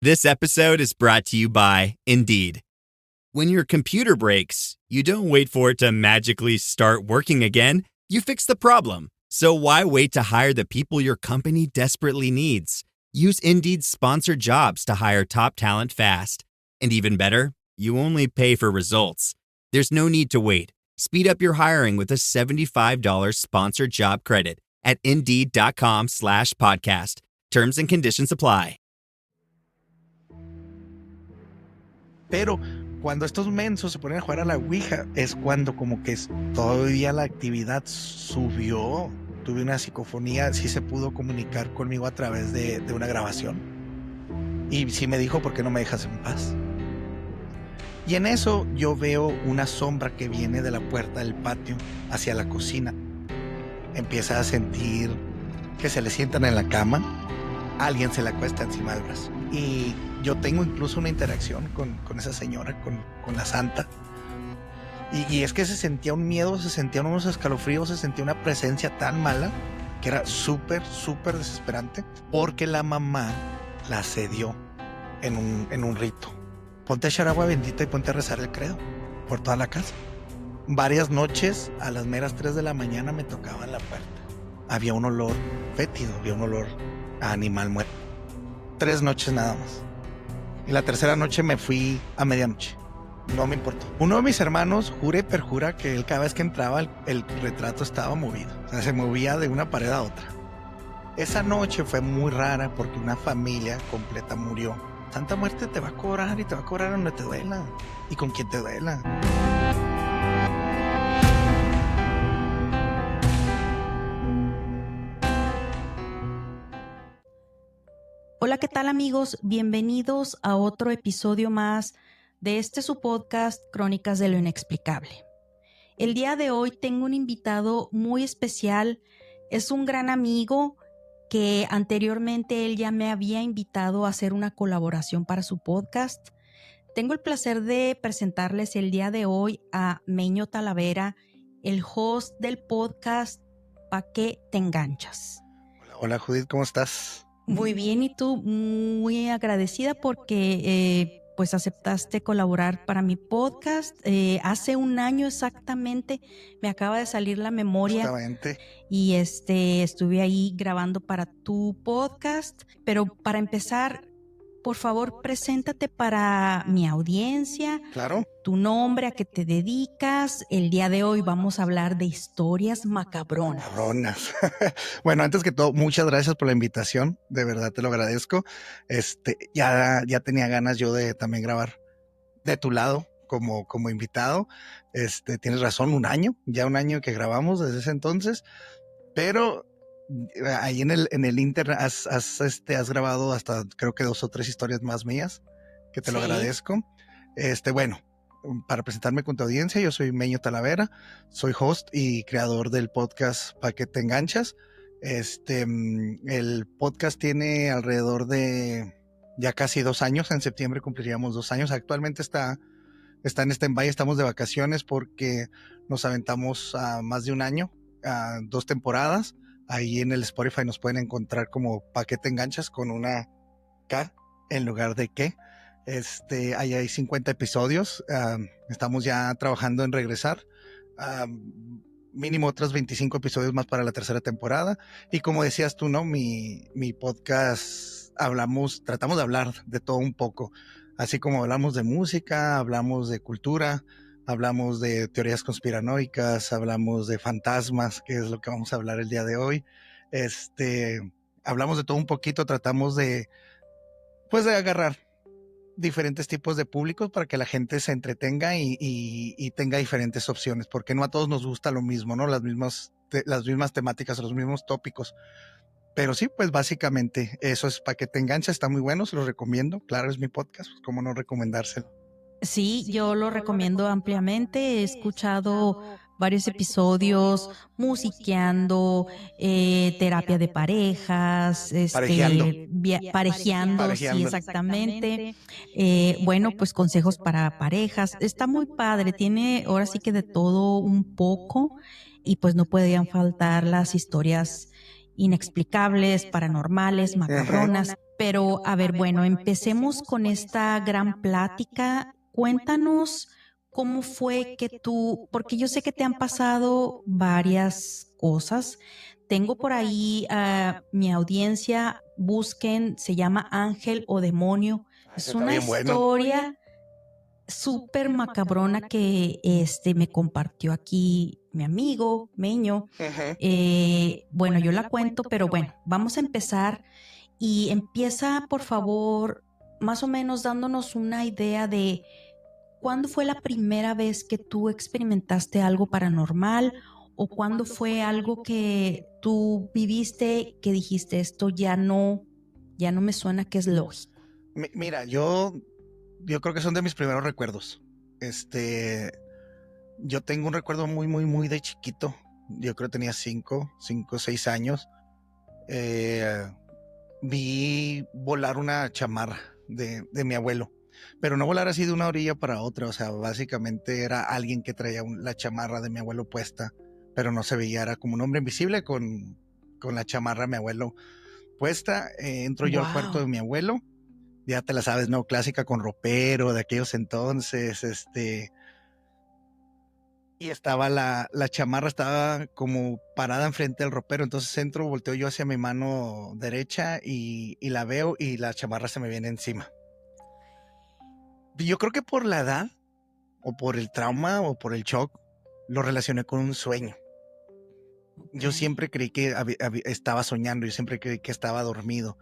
This episode is brought to you by Indeed. When your computer breaks, you don't wait for it to magically start working again. You fix the problem. So why wait to hire the people your company desperately needs? Use Indeed's sponsored jobs to hire top talent fast. And even better, you only pay for results. There's no need to wait. Speed up your hiring with a $75 sponsored job credit at Indeed.com/podcast. Terms and conditions apply. Pero cuando estos mensos se ponen a jugar a la Ouija es cuando como que todavía la actividad subió. Tuve una psicofonía, sí se pudo comunicar conmigo a través de una grabación. Y sí me dijo, ¿por qué no me dejas en paz? Y en eso yo veo una sombra que viene de la puerta del patio hacia la cocina. Empieza a sentir que se le sientan en la cama, alguien se le acuesta encima del brazo. Y yo tengo incluso una interacción con esa señora, con la santa. Y es que se sentía un miedo, se sentían unos escalofríos, se sentía una presencia tan mala que era súper desesperante, porque la mamá la cedió en un rito. Ponte a echar agua bendita y ponte a rezar el credo por toda la casa. Varias noches a las meras 3 de la mañana me tocaban la puerta. Había un olor fétido, había un olor a animal muerto. 3 noches nada más. Y la tercera noche me fui a medianoche. No me importó. Uno de mis hermanos jura y perjura que él, cada vez que entraba el retrato estaba movido. O sea, se movía de una pared a otra. Esa noche fue muy rara porque una familia completa murió. Santa Muerte te va a cobrar y te va a cobrar donde te duela y con quien te duela. Hola, ¿qué tal amigos? Bienvenidos a otro episodio más de su podcast Crónicas de lo Inexplicable. El día de hoy tengo un invitado muy especial. Es un gran amigo que anteriormente él ya me había invitado a hacer una colaboración para su podcast. Tengo el placer de presentarles el día de hoy a Meño Talavera, el host del podcast ¿Pa' qué te enganchas? Hola Judith, ¿cómo estás? Muy bien, y tú, muy agradecida porque pues aceptaste colaborar para mi podcast. Hace un año exactamente, me acaba de salir la memoria. Justamente. Y estuve ahí grabando para tu podcast. Pero para empezar, por favor, preséntate para mi audiencia. Claro. Tu nombre, a qué te dedicas. El día de hoy vamos a hablar de historias macabronas. Bueno, antes que todo, muchas gracias por la invitación. De verdad te lo agradezco. Ya tenía ganas yo de también grabar de tu lado como invitado. Tienes razón, ya un año que grabamos desde ese entonces. Pero ahí en el internet has grabado hasta creo que 2 o 3 historias más mías, que te lo agradezco. Bueno, para presentarme con tu audiencia, yo soy Meño Talavera, soy host y creador del podcast ¿Pa' qué te enganchas? El podcast tiene alrededor de ya casi 2 años, en septiembre cumpliríamos 2 años. Actualmente está en stand-by, estamos de vacaciones porque nos aventamos a más de un año, a 2 temporadas. Ahí en el Spotify nos pueden encontrar como ¿Pa' qué te enganchas? Con una K en lugar de qué. Ahí hay 50 episodios. Estamos ya trabajando en regresar. Mínimo otros 25 episodios más para la tercera temporada. Y como decías tú, ¿no? Mi podcast tratamos de hablar de todo un poco. Así como hablamos de música, hablamos de cultura, hablamos de teorías conspiranoicas, hablamos de fantasmas, que es lo que vamos a hablar el día de hoy. Hablamos de todo un poquito, tratamos de agarrar diferentes tipos de públicos para que la gente se entretenga y tenga diferentes opciones, porque no a todos nos gusta lo mismo, ¿no? Las mismas temáticas, los mismos tópicos. Pero sí, pues básicamente eso es ¿Pa' qué te enganchas? Está muy bueno, se lo recomiendo. Claro, es mi podcast, pues cómo no recomendárselo. Sí, yo lo recomiendo ampliamente. He escuchado varios episodios musiqueando, terapia de parejas, parejeando, sí, exactamente. Bueno, pues consejos para parejas. Está muy padre, tiene ahora sí que de todo un poco, y pues no podían faltar las historias inexplicables, paranormales, macabronas. Pero, a ver, bueno, empecemos con esta gran plática. Cuéntanos cómo fue que tú, porque yo sé que te han pasado varias cosas. Tengo por ahí a mi audiencia, busquen, se llama Ángel o Demonio. Ese Es está una bien bueno. historia súper macabrona que me compartió aquí mi amigo Meño. Bueno, yo la cuento, pero bueno, vamos a empezar y empieza, por favor, más o menos dándonos una idea de cuándo fue la primera vez que tú experimentaste algo paranormal o cuándo fue algo que tú viviste que dijiste esto ya no me suena que es lógico. Mira, yo creo que son de mis primeros recuerdos. Yo tengo un recuerdo muy, muy, muy de chiquito. Yo creo que tenía 5 o 6 años. Vi volar una chamarra de mi abuelo, pero no volar así de una orilla para otra. O sea, básicamente era alguien que traía la chamarra de mi abuelo puesta, pero no se veía, era como un hombre invisible con la chamarra de mi abuelo puesta. Entro yo al cuarto de mi abuelo. Ya te la sabes, ¿no? Clásica con ropero de aquellos entonces, y estaba la chamarra, estaba como parada enfrente del ropero. Entonces entro, volteo yo hacia mi mano derecha y la veo y la chamarra se me viene encima. Yo creo que por la edad, o por el trauma, o por el shock, lo relacioné con un sueño. Yo siempre creí que estaba soñando, yo siempre creí que estaba dormido,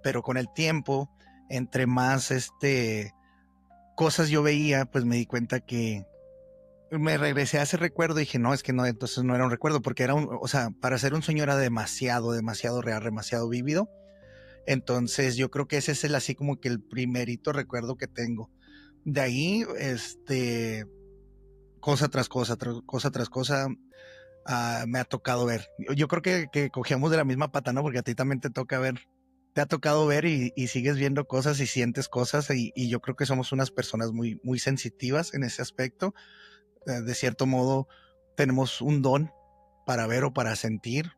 pero con el tiempo, entre más cosas yo veía, pues me di cuenta que me regresé a ese recuerdo y dije, no, es que no, entonces no era un recuerdo, porque o sea, para ser un sueño era demasiado real, demasiado vívido. Entonces yo creo que ese es así como que el primerito recuerdo que tengo. De ahí, cosa tras cosa, me ha tocado ver. Yo creo que cogíamos de la misma pata, ¿no? Porque a ti también te ha tocado ver y sigues viendo cosas y sientes cosas, y yo creo que somos unas personas muy, muy sensitivas en ese aspecto. De cierto modo, tenemos un don para ver o para sentir.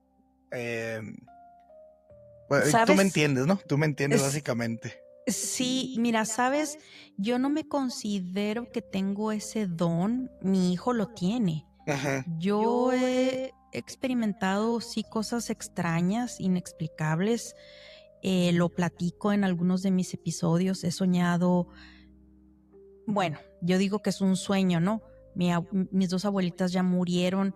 Tú me entiendes, ¿no? Tú me entiendes básicamente. Sí, mira, sabes, yo no me considero que tengo ese don, mi hijo lo tiene. Ajá. Yo he experimentado, sí, cosas extrañas, inexplicables. Lo platico en algunos de mis episodios. He soñado, bueno, yo digo que es un sueño, ¿no? Mis dos abuelitas ya murieron,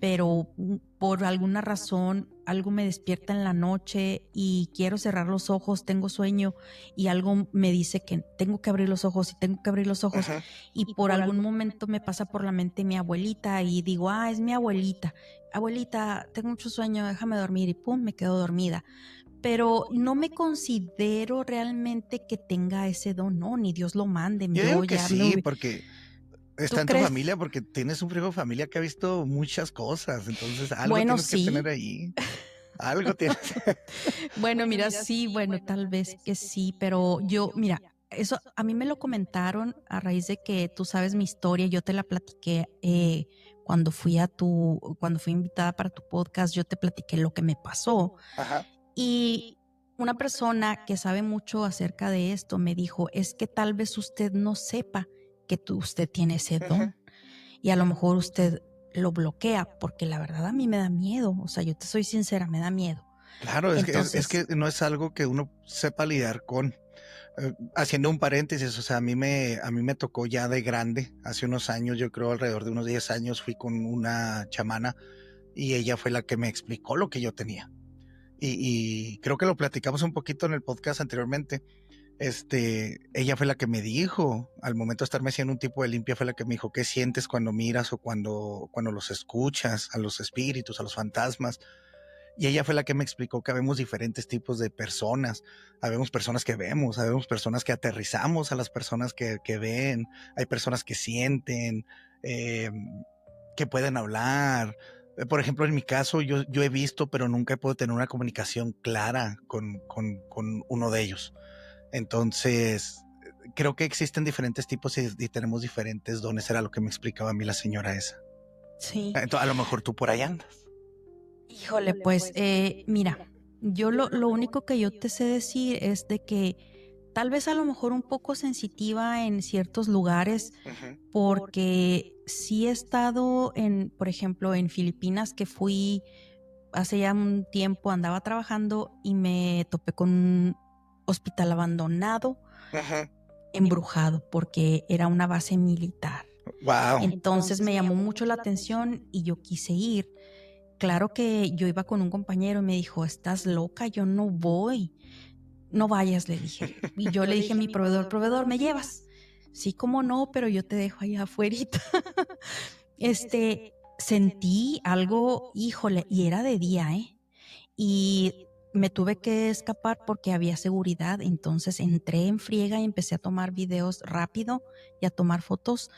pero por alguna razón algo me despierta en la noche y quiero cerrar los ojos, tengo sueño y algo me dice que tengo que abrir los ojos y tengo que abrir los ojos. Ajá. Y por algún momento me pasa por la mente mi abuelita y digo, es mi abuelita. Abuelita, tengo mucho sueño, déjame dormir, y pum, me quedo dormida. Pero no me considero realmente que tenga ese don, no, ni Dios lo mande. Yo digo que ya sí, no. porque está en tu familia, porque tienes un primo de familia que ha visto muchas cosas. Entonces algo tienes que tener ahí. Algo tienes. Bueno, mira, sí, bueno, tal vez que sí, pero yo, mira, eso a mí me lo comentaron a raíz de que tú sabes mi historia, yo te la platiqué cuando fui invitada para tu podcast, yo te platiqué lo que me pasó. Ajá. Y una persona que sabe mucho acerca de esto me dijo, es que tal vez usted no sepa que usted tiene ese don. Ajá. Y a lo mejor usted lo bloquea, porque la verdad a mí me da miedo, o sea, yo te soy sincera, me da miedo. Claro, Entonces, es que no es algo que uno sepa lidiar con. Haciendo un paréntesis, o sea, a mí me tocó ya de grande, hace unos años, yo creo alrededor de unos 10 años, fui con una chamana y ella fue la que me explicó lo que yo tenía. Y creo que lo platicamos un poquito en el podcast anteriormente. Ella fue la que me dijo, al momento de estarme haciendo un tipo de limpia, fue la que me dijo, ¿qué sientes cuando miras o cuando los escuchas, a los espíritus, a los fantasmas? Y ella fue la que me explicó que habemos diferentes tipos de personas. Habemos personas que vemos, habemos personas que aterrizamos a las personas que ven, hay personas que sienten, que pueden hablar. Por ejemplo, en mi caso, yo he visto, pero nunca he podido tener una comunicación clara con uno de ellos. Entonces, creo que existen diferentes tipos y tenemos diferentes dones. Era lo que me explicaba a mí la señora esa. Sí. Entonces, a lo mejor tú por ahí andas. Híjole, pues mira, yo lo único que yo te sé decir es de que tal vez a lo mejor un poco sensitiva en ciertos lugares, Ujú. porque sí he estado en, por ejemplo, en Filipinas, que fui hace ya un tiempo, andaba trabajando y me topé con un hospital abandonado, Ajá. embrujado, porque era una base militar. Wow. Entonces me llamó mucho la atención y yo quise ir. Claro que yo iba con un compañero y me dijo, estás loca, yo no voy. No vayas, le dije. Y yo le dije a mi proveedor, ¿me llevas? Sí, cómo no, pero yo te dejo allá afuerita. Sentí algo, híjole, y era de día, ¿eh? Y me tuve que escapar porque había seguridad, entonces entré en friega y empecé a tomar videos rápido y a tomar fotos.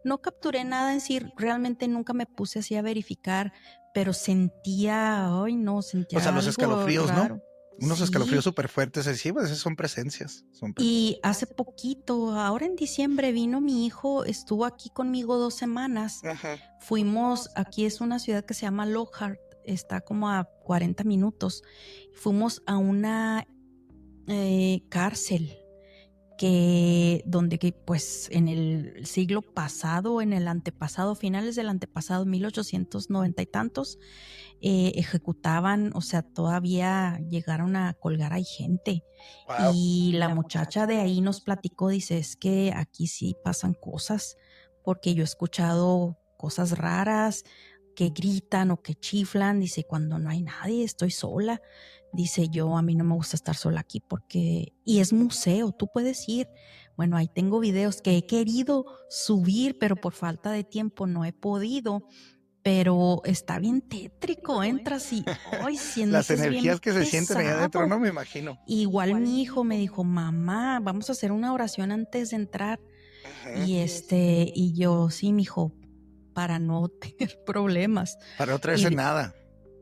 No capturé nada en sí, realmente nunca me puse así a verificar, pero sentía, ay no, O sea, sentía los algo escalofríos, ¿no? raro. Unos escalofríos Sí, súper fuertes, sí, pues esas son presencias. y hace poquito, ahora en diciembre vino mi hijo, estuvo aquí conmigo 2 semanas. Ajá. Fuimos, aquí es una ciudad que se llama Lockhart, está como a 40 minutos. Fuimos a una cárcel donde que pues en el siglo pasado, en el antepasado, finales del antepasado, 1890 y tantos, ejecutaban, o sea, todavía llegaron a colgar a gente. Wow. Y la muchacha de ahí nos platicó, dice, es que aquí sí pasan cosas, porque yo he escuchado cosas raras, que gritan o que chiflan, dice, cuando no hay nadie, estoy sola. Dice, yo a mí no me gusta estar sola aquí porque, y es museo, tú puedes ir. Bueno, ahí tengo videos que he querido subir, pero por falta de tiempo no he podido. Pero está bien tétrico, entras y hoy Las sientes bien energías que se sienten allá adentro, pesado. no me imagino. Igual mi hijo me dijo, mamá, vamos a hacer una oración antes de entrar. Ajá. Y yo, sí, mijo, para no tener problemas. Para no traerse Y nada.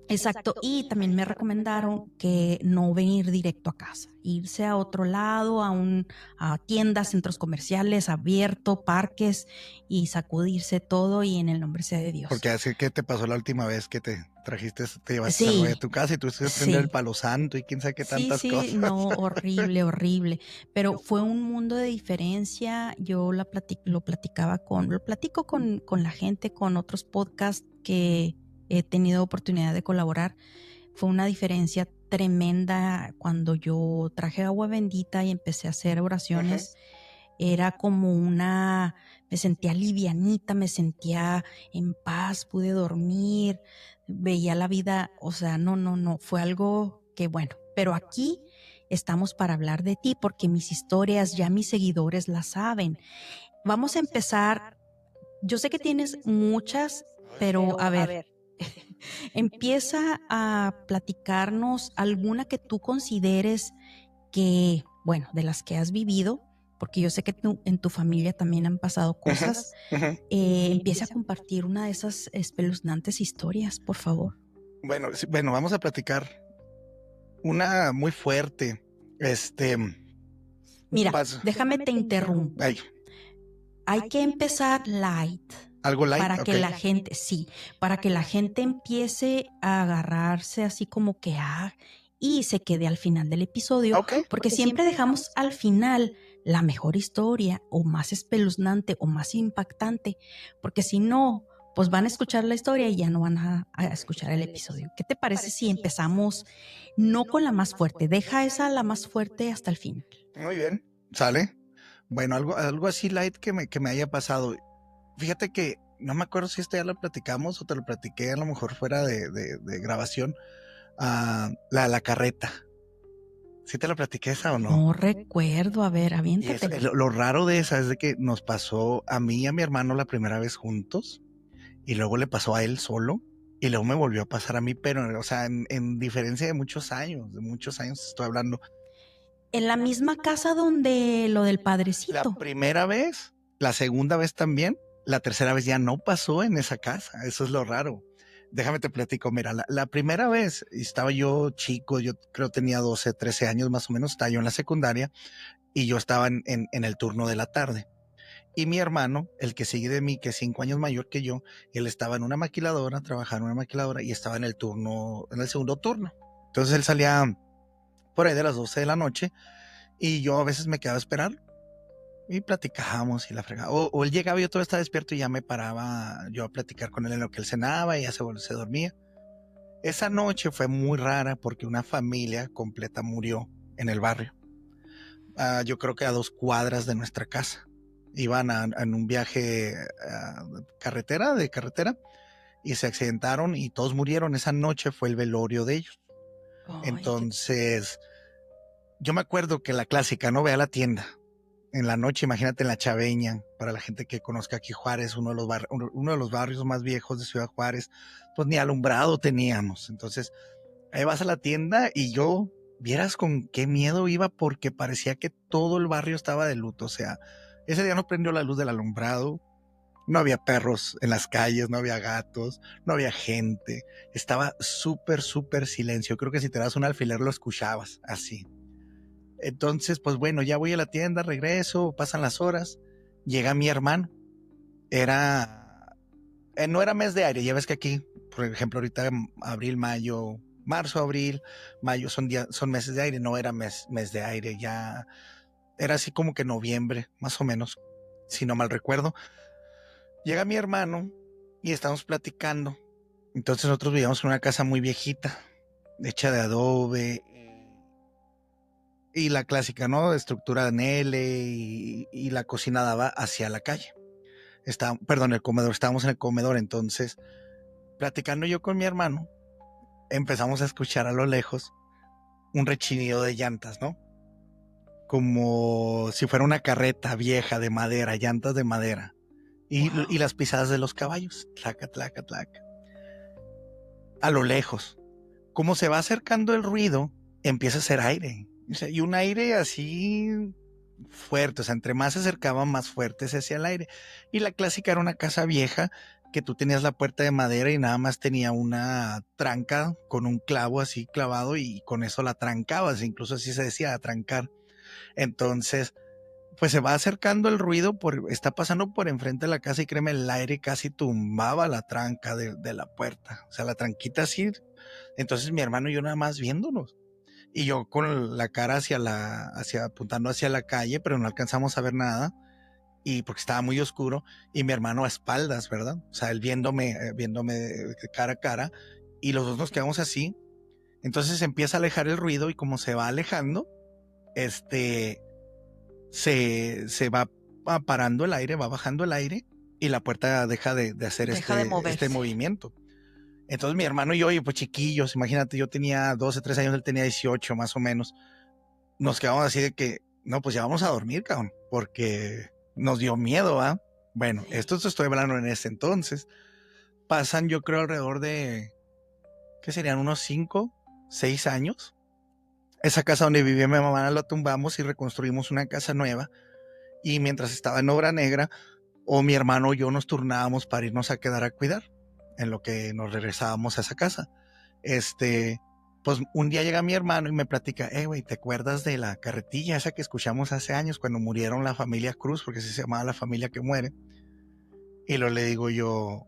exacto, y también me recomendaron que no venir directo a casa, irse a otro lado, a tiendas, centros comerciales, abierto, parques y sacudirse todo y en el nombre sea de Dios. Porque así que te pasó la última vez que te trajiste, te llevaste al güey a Sí, tu casa y tuviste que prender el sí. palo santo y quién sabe qué Sí, tantas sí, cosas. no, horrible, horrible. Pero fue un mundo de diferencia. Yo lo platico con la gente, con otros podcasts que he tenido oportunidad de colaborar. Fue una diferencia tremenda cuando yo traje agua bendita y empecé a hacer Ajá. oraciones. Era como me sentía livianita, me sentía en paz, pude dormir, veía la vida, o sea, no, fue algo que bueno, pero aquí estamos para hablar de ti porque mis historias ya mis seguidores las saben. Vamos a empezar, yo sé que tienes muchas, pero a ver, empieza a platicarnos alguna que tú consideres que, bueno, de las que has vivido, porque yo sé que en tu familia también han pasado Ajá. cosas, Ajá. empieza a compartir una de esas espeluznantes historias, por favor. Bueno, bueno, vamos a platicar una muy fuerte. Mira, Pasa. déjame te interrumpo. Ay, Hay que empezar light algo light, para que ok. la gente, sí, para que la gente empiece a agarrarse así como que, y se quede al final del episodio, Ok. porque siempre dejamos al final la mejor historia o más espeluznante o más impactante, porque si no, pues van a escuchar la historia y ya no van a escuchar el episodio. ¿Qué te parece si empezamos no con la más fuerte? Deja esa la más fuerte hasta el final. Muy bien. ¿Sale? Bueno, algo así light que me haya pasado. Fíjate que no me acuerdo si ya lo platicamos o te lo platiqué a lo mejor fuera de grabación. La carreta. ¿Sí te la platiqué esa o no? No recuerdo, a ver, Y aviéntate. lo raro de esa es de que nos pasó a mí y a mi hermano la primera vez juntos y luego le pasó a él solo y luego me volvió a pasar a mí, pero o sea, en diferencia de muchos años estoy hablando. En la misma casa donde lo del La padrecito. primera vez, la segunda vez también, la tercera vez ya no pasó en esa casa, eso es lo raro. Déjame te platico, mira, la primera vez estaba yo chico, yo creo tenía 12, 13 años más o menos, estaba yo en la secundaria y yo estaba en el turno de la tarde. Y mi hermano, el que sigue de mí, que es 5 años mayor que yo, él estaba en una maquiladora, trabajaba en una maquiladora y estaba en el segundo turno. Entonces él salía por ahí de las 12 de la noche y yo a veces me quedaba a esperar y platicábamos y la fregaba. O él llegaba y yo todavía estaba despierto y ya me paraba yo a platicar con él en lo que él cenaba y ya se dormía. Esa noche fue muy rara porque una familia completa murió en el barrio. Yo creo que a 2 cuadras de nuestra casa. Iban en un viaje de carretera y se accidentaron y todos murieron. Esa noche fue el velorio de ellos. Ay, Entonces, yo me acuerdo que la clásica, no ve a la tienda. En la noche, imagínate en la Chaveña, para la gente que conozca aquí Juárez, uno de los barrios más viejos de Ciudad Juárez, pues ni alumbrado teníamos. Entonces, ahí vas a la tienda y yo, vieras con qué miedo iba porque parecía que todo el barrio estaba de luto. O sea, ese día no prendió la luz del alumbrado, no había perros en las calles, no había gatos, no había gente. Estaba súper, súper silencio. Creo que si te das un alfiler lo escuchabas así. Entonces, pues bueno, ya voy a la tienda, regreso, pasan las horas, llega mi hermano. No era mes de aire, ya ves que aquí, por ejemplo, ahorita abril, mayo, marzo, abril, mayo son meses de aire, no era mes de aire, ya era así como que noviembre, más o menos, si no mal recuerdo. Llega mi hermano y estamos platicando. Entonces nosotros vivíamos en una casa muy viejita, hecha de adobe, y la clásica, ¿no? De estructura en L y la cocina daba hacia la calle. El comedor, estábamos en el comedor, entonces, platicando yo con mi hermano, empezamos a escuchar a lo lejos un rechinido de llantas, ¿no? Como si fuera una carreta vieja de madera, llantas de madera. Y las pisadas de los caballos, tlaca, tlaca, tlaca. A lo lejos. Como se va acercando el ruido, empieza a hacer aire. O sea, y un aire así fuerte, o sea, entre más se acercaba, más fuerte se hacía el aire. Y la clásica era una casa vieja que tú tenías la puerta de madera y nada más tenía una tranca con un clavo así clavado y con eso la trancabas, incluso así se decía, trancar. Entonces, pues se va acercando el ruido, está pasando por enfrente de la casa y créeme, el aire casi tumbaba la tranca de la puerta, o sea, la tranquita así. Entonces mi hermano y yo nada más viéndonos. Y yo con la cara apuntando hacia la calle, pero no alcanzamos a ver nada. Y porque estaba muy oscuro. Y mi hermano a espaldas, ¿verdad? O sea, él viéndome cara a cara. Y los dos nos quedamos así. Entonces se empieza a alejar el ruido. Y como se va alejando, se va parando el aire, va bajando el aire. Y la puerta deja de hacer este movimiento. Entonces mi hermano y yo, pues chiquillos, imagínate, yo tenía 12, 13 años, él tenía 18 más o menos. Nos quedamos así de que, no, pues ya vamos a dormir, cabrón, porque nos dio miedo, ¿ah? Bueno, esto te estoy hablando en ese entonces. Pasan, yo creo, alrededor de, ¿qué serían? Unos 5, 6 años. Esa casa donde vivía mi mamá la tumbamos y reconstruimos una casa nueva. Y mientras estaba en obra negra, o mi hermano o yo nos turnábamos para irnos a quedar a cuidar en lo que nos regresábamos a esa casa. Pues un día llega mi hermano y me platica, güey, ¿te acuerdas de la carretilla esa que escuchamos hace años cuando murieron la familia Cruz? Porque así se llamaba la familia que muere. Y le digo yo,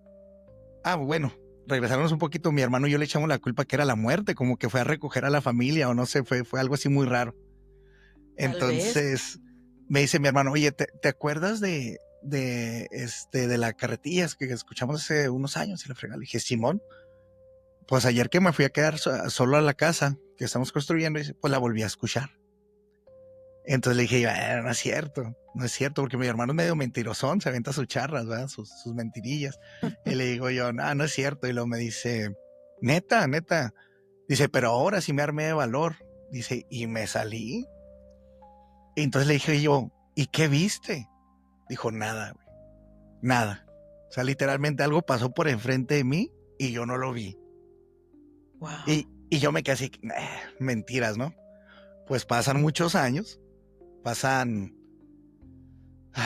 bueno, regresarnos un poquito, mi hermano y yo le echamos la culpa que era la muerte, como que fue a recoger a la familia o no sé, fue algo así muy raro. Entonces me dice mi hermano, oye, ¿te acuerdas de la carretilla que escuchamos hace unos años? Y le fregué, le dije, Simón, pues ayer que me fui a quedar solo a la casa que estamos construyendo, pues la volví a escuchar. Entonces le dije, no es cierto, porque mi hermano es medio mentirosón, se avienta sus charras, ¿verdad? Sus mentirillas. Y le digo yo, no es cierto. Y luego me dice, neta. Dice, pero ahora sí me armé de valor. Dice, y me salí. Y entonces le dije yo, ¿y qué viste? Dijo, nada, güey, nada. O sea, literalmente algo pasó por enfrente de mí y yo no lo vi. Wow. Y yo me quedé así, mentiras, ¿no? Pues pasan muchos años,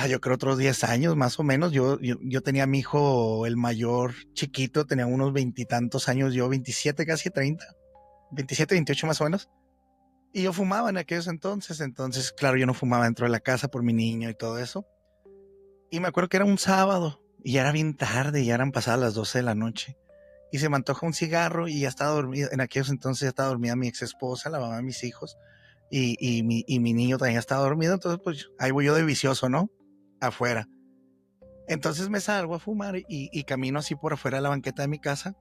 yo creo otros 10 años más o menos. Yo tenía a mi hijo, el mayor chiquito, tenía unos 20 y tantos años, yo 27, casi 30, 27, 28 más o menos. Y yo fumaba en aquellos entonces, claro, yo no fumaba dentro de la casa por mi niño y todo eso. Y me acuerdo que era un sábado y ya era bien tarde, ya eran pasadas las 12 de la noche. Y se me antoja un cigarro y ya estaba dormida. En aquellos entonces ya estaba dormida mi ex esposa, la mamá de mis hijos, y mi niño también estaba dormido. Entonces, pues ahí voy yo de vicioso, ¿no? Afuera. Entonces me salgo a fumar y camino así por afuera de la banqueta de mi casa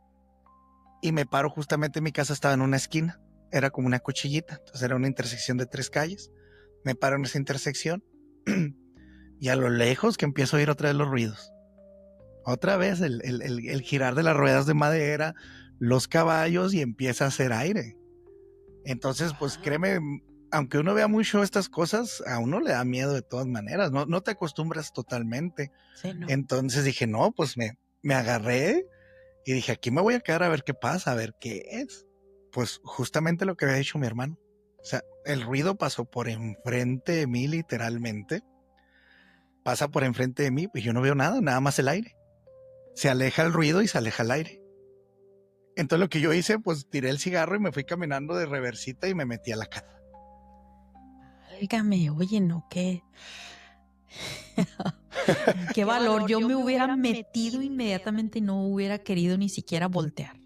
y me paro justamente, mi casa estaba en una esquina, era como una cuchillita, entonces era una intersección de 3 calles. Me paro en esa intersección y a lo lejos que empiezo a oír otra vez los ruidos. Otra vez el girar de las ruedas de madera, los caballos y empieza a hacer aire. Entonces, pues créeme, aunque uno vea mucho estas cosas, a uno le da miedo de todas maneras, no te acostumbras totalmente. Sí, no. Entonces dije, no, pues me agarré y dije, aquí me voy a quedar a ver qué pasa, a ver qué es. Pues justamente lo que había dicho mi hermano. O sea, el ruido pasó por enfrente de mí literalmente. Pasa por enfrente de mí, pues yo no veo nada, nada más el aire. Se aleja el ruido y se aleja el aire. Entonces lo que yo hice, pues tiré el cigarro y me fui caminando de reversita y me metí a la casa. Válgame, oye, no, qué valor. Yo me hubiera metido inmediatamente y no hubiera querido ni siquiera voltear.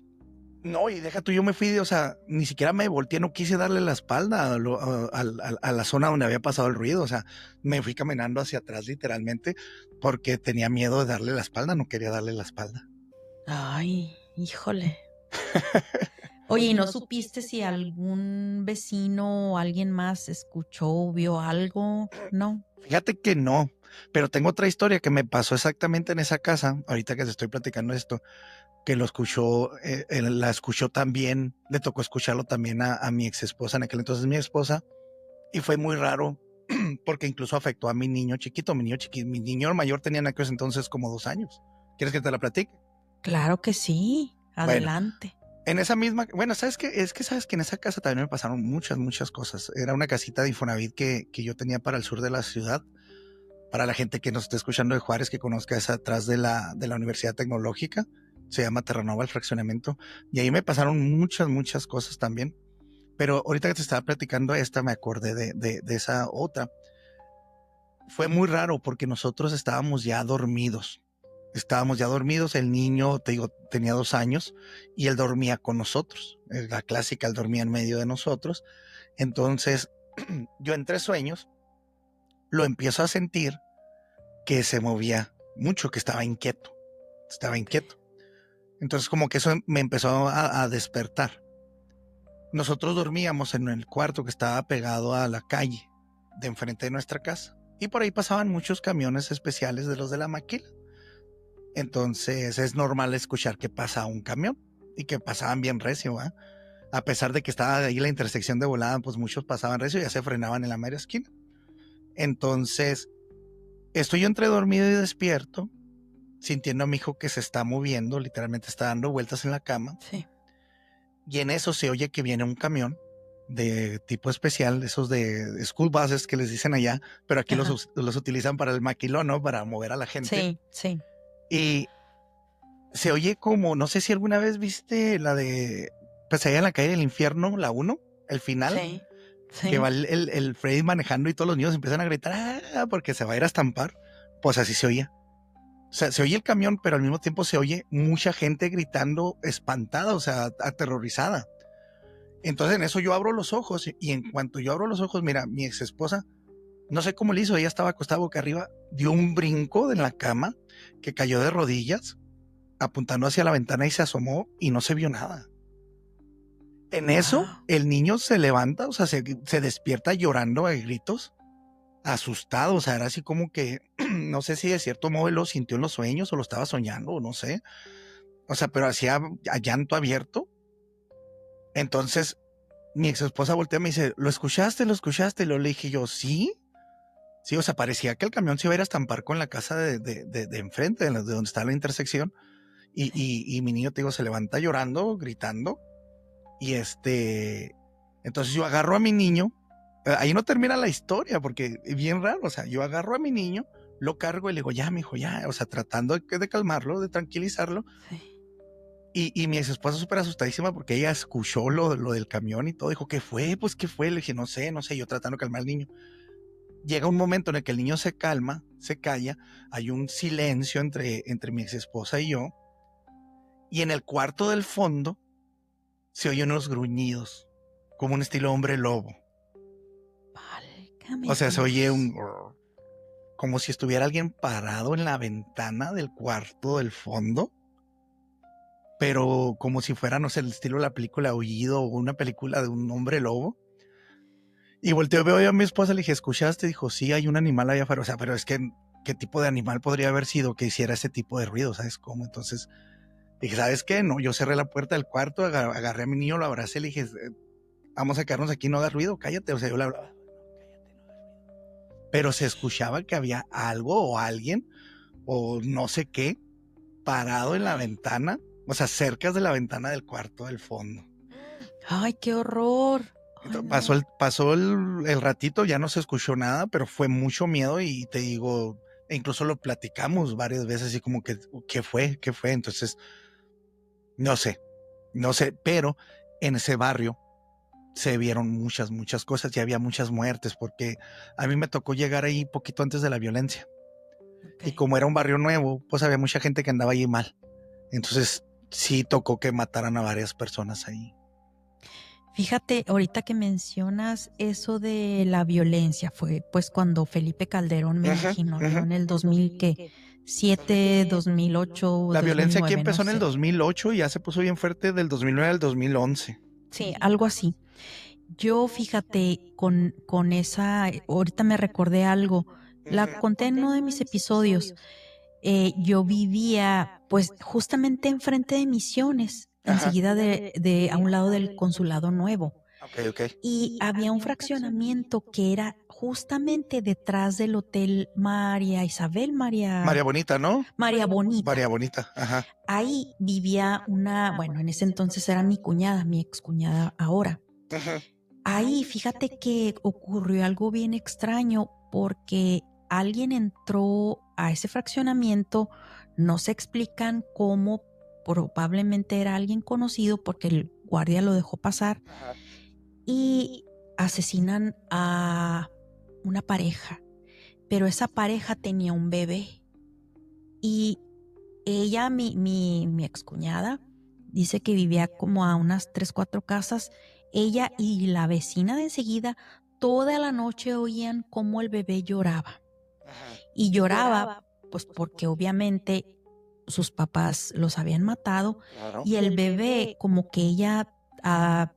No, y deja tú, yo me fui, o sea, ni siquiera me volteé, no quise darle la espalda a la zona donde había pasado el ruido, o sea, me fui caminando hacia atrás literalmente porque tenía miedo de darle la espalda, no quería darle la espalda. Ay, híjole. Oye, ¿y no supiste si algún vecino o alguien más escuchó o vio algo? No. Fíjate que no, pero tengo otra historia que me pasó exactamente en esa casa, ahorita que te estoy platicando esto, que lo escuchó, la escuchó también, le tocó escucharlo también a mi ex esposa, en aquel entonces mi esposa, y fue muy raro porque incluso afectó a mi niño chiquito, mi niño mayor tenía en aquellos entonces como 2 años. ¿Quieres que te la platique? Claro que sí, adelante. Bueno, en esa misma, bueno, ¿sabes qué? Es que sabes que en esa casa también me pasaron muchas cosas. Era una casita de Infonavit que yo tenía para el sur de la ciudad. Para la gente que nos esté escuchando de Juárez, que conozca, es atrás de la Universidad Tecnológica. Se llama Terranova el fraccionamiento. Y ahí me pasaron muchas cosas también. Pero ahorita que te estaba platicando esta, me acordé de esa otra. Fue muy raro porque nosotros estábamos ya dormidos. El niño, te digo, tenía 2 años y él dormía con nosotros. La clásica, él dormía en medio de nosotros. Entonces, yo entre sueños lo empiezo a sentir que se movía mucho, que estaba inquieto. Entonces, como que eso me empezó a despertar. Nosotros dormíamos en el cuarto que estaba pegado a la calle de enfrente de nuestra casa. Y por ahí pasaban muchos camiones especiales de los de la maquila. Entonces es normal escuchar que pasa un camión y que pasaban bien recio, ¿eh? A pesar de que estaba ahí la intersección de volada, pues muchos pasaban recio y ya se frenaban en la mera esquina. Entonces estoy yo entre dormido y despierto, sintiendo a mi hijo que se está moviendo, literalmente está dando vueltas en la cama. Sí. Y en eso se oye que viene un camión de tipo especial, esos de school buses que les dicen allá, pero aquí los utilizan para el maquilón, ¿no? Para mover a la gente. Sí. Y se oye como, no sé si alguna vez viste la de, pues allá en la calle del infierno, la 1, el final, sí. que va el Freddy manejando y todos los niños empiezan a gritar, porque se va a ir a estampar. Pues así se oía. O sea, se oye el camión, pero al mismo tiempo se oye mucha gente gritando espantada, o sea, aterrorizada. Entonces en eso yo abro los ojos y en cuanto yo abro los ojos, mira, mi ex esposa, no sé cómo le hizo, ella estaba acostada boca arriba, dio un brinco en la cama que cayó de rodillas, apuntando hacia la ventana y se asomó y no se vio nada. En eso, el niño se levanta, o sea, se despierta llorando a gritos, asustado, o sea, era así como que, no sé si de cierto modo él lo sintió en los sueños o lo estaba soñando, o no sé. O sea, pero hacía llanto abierto. Entonces, mi ex esposa voltea y me dice, ¿lo escuchaste? Y lo le dije yo, sí. Sí, o sea, parecía que el camión se iba a ir a estampar con la casa de enfrente, de donde está la intersección. Y mi niño, te digo, se levanta llorando, gritando. Y entonces yo agarro a mi niño. Ahí no termina la historia, porque es bien raro. O sea, yo agarro a mi niño, lo cargo y le digo, ya, mijo, ya. O sea, tratando de calmarlo, de tranquilizarlo. Sí. Y mi ex esposa súper asustadísima porque ella escuchó lo del camión y todo. Dijo, ¿qué fue? Pues, ¿qué fue? Le dije, no sé. Yo tratando de calmar al niño. llega un momento en el que el niño se calma, se calla, hay un silencio entre mi ex esposa y yo, y en el cuarto del fondo se oyen unos gruñidos, como un estilo hombre lobo. Válgame O sea, se Dios. oye como si estuviera alguien parado en la ventana del cuarto del fondo, pero como si fuera, no sé, el estilo de la película Aullido o una película de un hombre lobo. Y volteo, veo yo a mi esposa, le dije, ¿escuchaste? Dijo, sí, hay un animal allá afuera. O sea, pero es que, ¿qué tipo de animal podría haber sido que hiciera ese tipo de ruido? ¿Sabes cómo? Entonces dije, ¿sabes qué? No, yo cerré la puerta del cuarto, agarré a mi niño, lo abracé, le dije, vamos a quedarnos aquí, no hagas ruido, cállate. O sea, yo le hablaba, pero se escuchaba que había algo o alguien o no sé qué parado en la ventana, o sea, cerca de la ventana del cuarto del fondo. Ay, qué horror. Ay, no. Pasó el ratito, ya no se escuchó nada, pero fue mucho miedo y te digo, incluso lo platicamos varias veces y como que, ¿qué fue? ¿Qué fue? Entonces, no sé, pero en ese barrio se vieron muchas cosas y había muchas muertes porque a mí me tocó llegar ahí poquito antes de la violencia. Okay. Y como era un barrio nuevo, pues había mucha gente que andaba ahí mal. Entonces sí tocó que mataran a varias personas ahí. Fíjate, ahorita que mencionas eso de la violencia, fue pues cuando Felipe Calderón, me imagino, yo en el 2007, 2008, La violencia aquí 2009, empezó no en el sé. 2008 y ya se puso bien fuerte del 2009 al 2011. Sí, algo así. Yo, fíjate, con esa, ahorita me recordé algo, la conté en uno de mis episodios. Yo vivía pues justamente enfrente de Misiones, enseguida a un lado del Consulado Nuevo. Ok. Y había un fraccionamiento que era justamente detrás del Hotel María Isabel, María Bonita, ¿no? María Bonita. María Bonita, ajá. Ahí vivía bueno, en ese entonces era mi cuñada, mi excuñada ahora. Ahí, fíjate que ocurrió algo bien extraño porque alguien entró a ese fraccionamiento, no se explican cómo, probablemente era alguien conocido porque el guardia lo dejó pasar, y asesinan a una pareja, pero esa pareja tenía un bebé y ella, mi excuñada, dice que vivía como a unas 3, 4 casas. Ella y la vecina de enseguida toda la noche oían cómo el bebé lloraba. Y lloraba pues porque obviamente sus papás los habían matado, Claro. y el bebé, como que ella,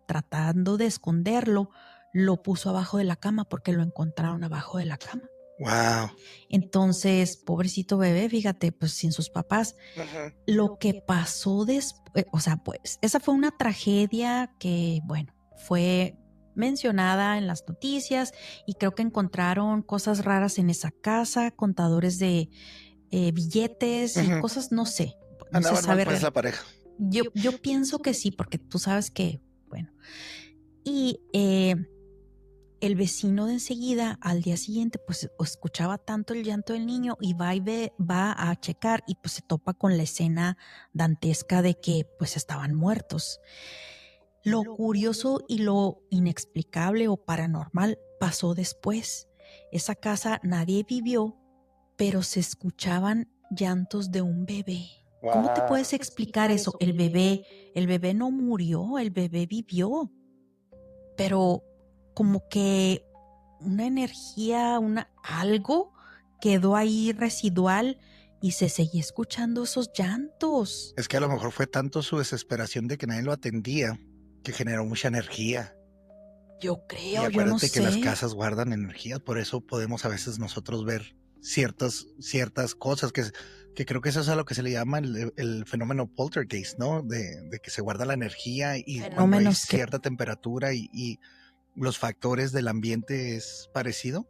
tratando de esconderlo, lo puso abajo de la cama porque lo encontraron abajo de la cama. Wow. Entonces, pobrecito bebé, fíjate, pues sin sus papás. Lo que pasó después, o sea, pues esa fue una tragedia que, bueno, fue mencionada en las noticias, y creo que encontraron cosas raras en esa casa, contadores de billetes y cosas, no sé, no se Andaban sabe mal pues la pareja. Yo pienso que sí, porque tú sabes que, bueno, y el vecino de enseguida al día siguiente pues escuchaba tanto el llanto del niño y va a checar, y pues se topa con la escena dantesca de que pues estaban muertos. Lo curioso y lo inexplicable o paranormal pasó después. Esa casa nadie vivió, pero se escuchaban llantos de un bebé. ¿Cómo te puedes explicar eso? El bebé no murió, el bebé vivió, pero como que una energía, algo quedó ahí residual y se seguía escuchando esos llantos. Es que a lo mejor fue tanto su desesperación de que nadie lo atendía que generó mucha energía. Yo Y creo, yo no acuérdate que las sé. casas guardan energía, por eso podemos a veces nosotros ver ciertas cosas que creo que eso es a lo que se le llama el fenómeno poltergeist, ¿no? De que se guarda la energía y cuando hay Fenómenos que- cierta temperatura y los factores del ambiente es parecido,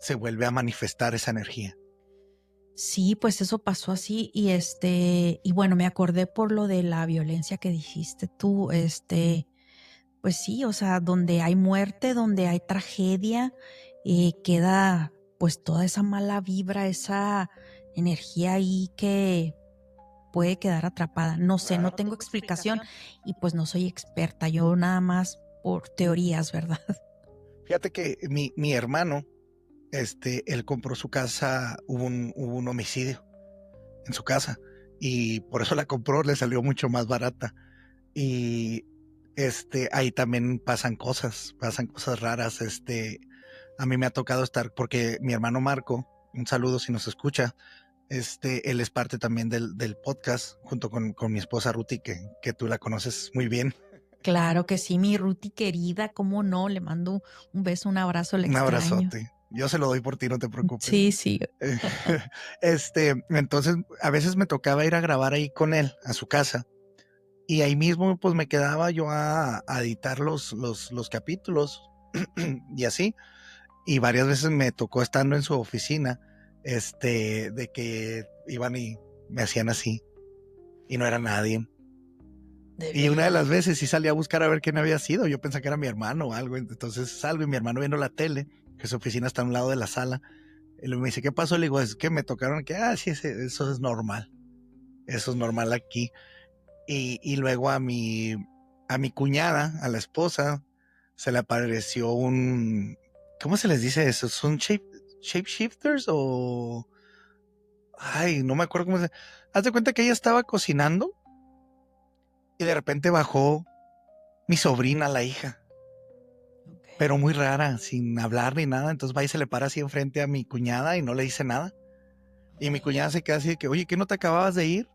se vuelve a manifestar esa energía. Sí, pues eso pasó así, y bueno, me acordé por lo de la violencia que dijiste tú, pues sí, o sea, donde hay muerte, donde hay tragedia, queda pues toda esa mala vibra, esa energía ahí que puede quedar atrapada. No sé, no tengo explicación y pues no soy experta, yo nada más por teorías, ¿verdad? Fíjate que mi hermano él compró su casa, hubo un homicidio en su casa y por eso la compró, le salió mucho más barata. Y ahí también pasan cosas raras. A mí me ha tocado estar, porque mi hermano Marco, un saludo si nos escucha, él es parte también del podcast, junto con mi esposa Ruti, que tú la conoces muy bien. Claro que sí, mi Ruti querida, cómo no, le mando un beso, un abrazo, le Un extraño. abrazote. Yo se lo doy por ti, no te preocupes. Sí, sí. Entonces, a veces me tocaba ir a grabar ahí con él, a su casa. Y ahí mismo, pues me quedaba yo a editar los capítulos y así. Y varias veces me tocó estando en su oficina, de que iban y me hacían así. Y no era nadie. Y una de las veces sí salí a buscar a ver quién había sido. Yo pensé que era mi hermano o algo. Entonces salgo y mi hermano viendo la tele, que su oficina está a un lado de la sala. Y me dice, ¿qué pasó? Le digo, es que me tocaron que, sí, eso es normal. Eso es normal aquí. Y luego a mi cuñada, a la esposa, se le apareció un... ¿Cómo se les dice eso? ¿Son shapeshifters o...? Ay, no me acuerdo cómo se... Haz de cuenta que ella estaba cocinando y de repente bajó mi sobrina, la hija. Okay. Pero muy rara, sin hablar ni nada. Entonces va y se le para así enfrente a mi cuñada y no le dice nada. Y mi cuñada se queda así de que, oye, ¿qué no te acababas de ir?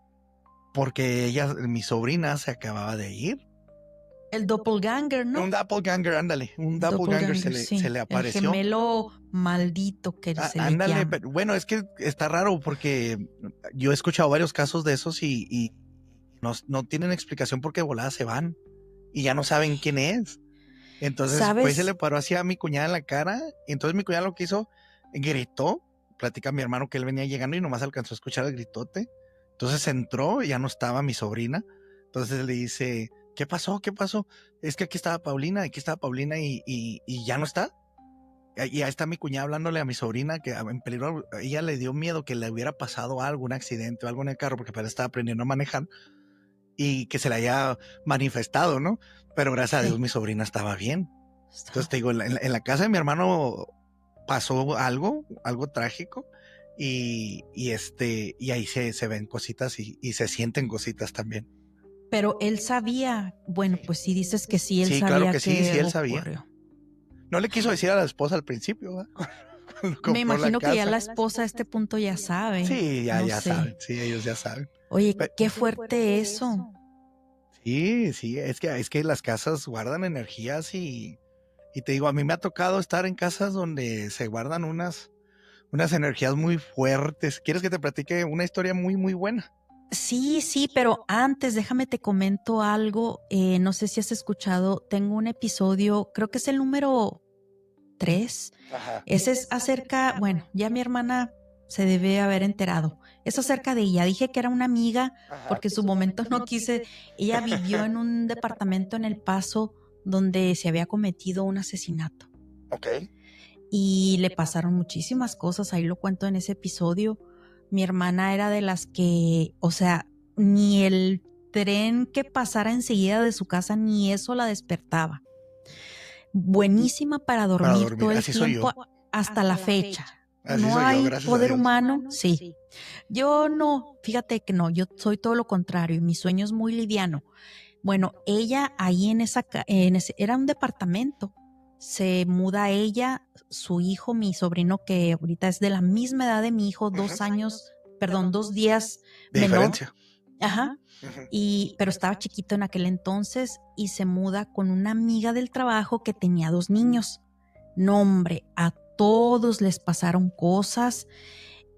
Porque ella, mi sobrina, se acababa de ir. El doppelganger, ¿no? Un doppelganger, ándale. Un doppelganger se le apareció. El gemelo maldito que se ándale, le llama. Pero, bueno, es que está raro porque yo he escuchado varios casos de esos y no tienen explicación porque de volada se van y ya no saben quién es. Entonces, pues se le paró así a mi cuñada en la cara y entonces mi cuñada lo que hizo, gritó, platica a mi hermano que él venía llegando y nomás alcanzó a escuchar el gritote. Entonces entró y ya no estaba mi sobrina. Entonces le dice, ¿qué pasó? ¿Qué pasó? Es que aquí estaba Paulina y ya no está. Y ahí está mi cuñada hablándole a mi sobrina que en peligro, ella le dio miedo que le hubiera pasado algo, un accidente o algo en el carro porque estaba aprendiendo a manejar y que se le haya manifestado, ¿no? Pero gracias a Dios mi sobrina estaba bien. Entonces te digo, en la casa de mi hermano pasó algo trágico y ahí se ven cositas y se sienten cositas también. Pero él sabía, bueno, pues si dices que sí, él sabía. Claro que sí, él ocurrió. sabía. No le quiso decir a la esposa al principio, ¿verdad? Me imagino que ya la esposa a este punto ya sabe. Sí, ya saben, sí, ellos ya saben. Oye, qué fuerte eso. Sí, es que las casas guardan energías y te digo, a mí me ha tocado estar en casas donde se guardan unas energías muy fuertes. ¿Quieres que te platique una historia muy, muy buena? Sí, pero antes déjame te comento algo. No sé si has escuchado, tengo un episodio, creo que es el número 3. Ajá. Ese es acerca, bueno, ya mi hermana se debe haber enterado. Es acerca de ella. Dije que era una amiga porque en su momento no quise. Ella vivió en un departamento en El Paso donde se había cometido un asesinato. Ok. Y le pasaron muchísimas cosas, ahí lo cuento en ese episodio. Mi hermana era de las que, o sea, ni el tren que pasara enseguida de su casa, ni eso la despertaba. Buenísima para dormir todo el tiempo hasta la fecha. No hay poder humano, sí. Yo no, fíjate que no, yo soy todo lo contrario, mi sueño es muy liviano. Bueno, ella ahí en ese, era un departamento. Se muda ella, su hijo, mi sobrino, que ahorita es de la misma edad de mi hijo, 2 días de menor. Diferencia. Ajá. Pero estaba chiquito en aquel entonces y se muda con una amiga del trabajo que tenía 2 niños. No, hombre, a todos les pasaron cosas.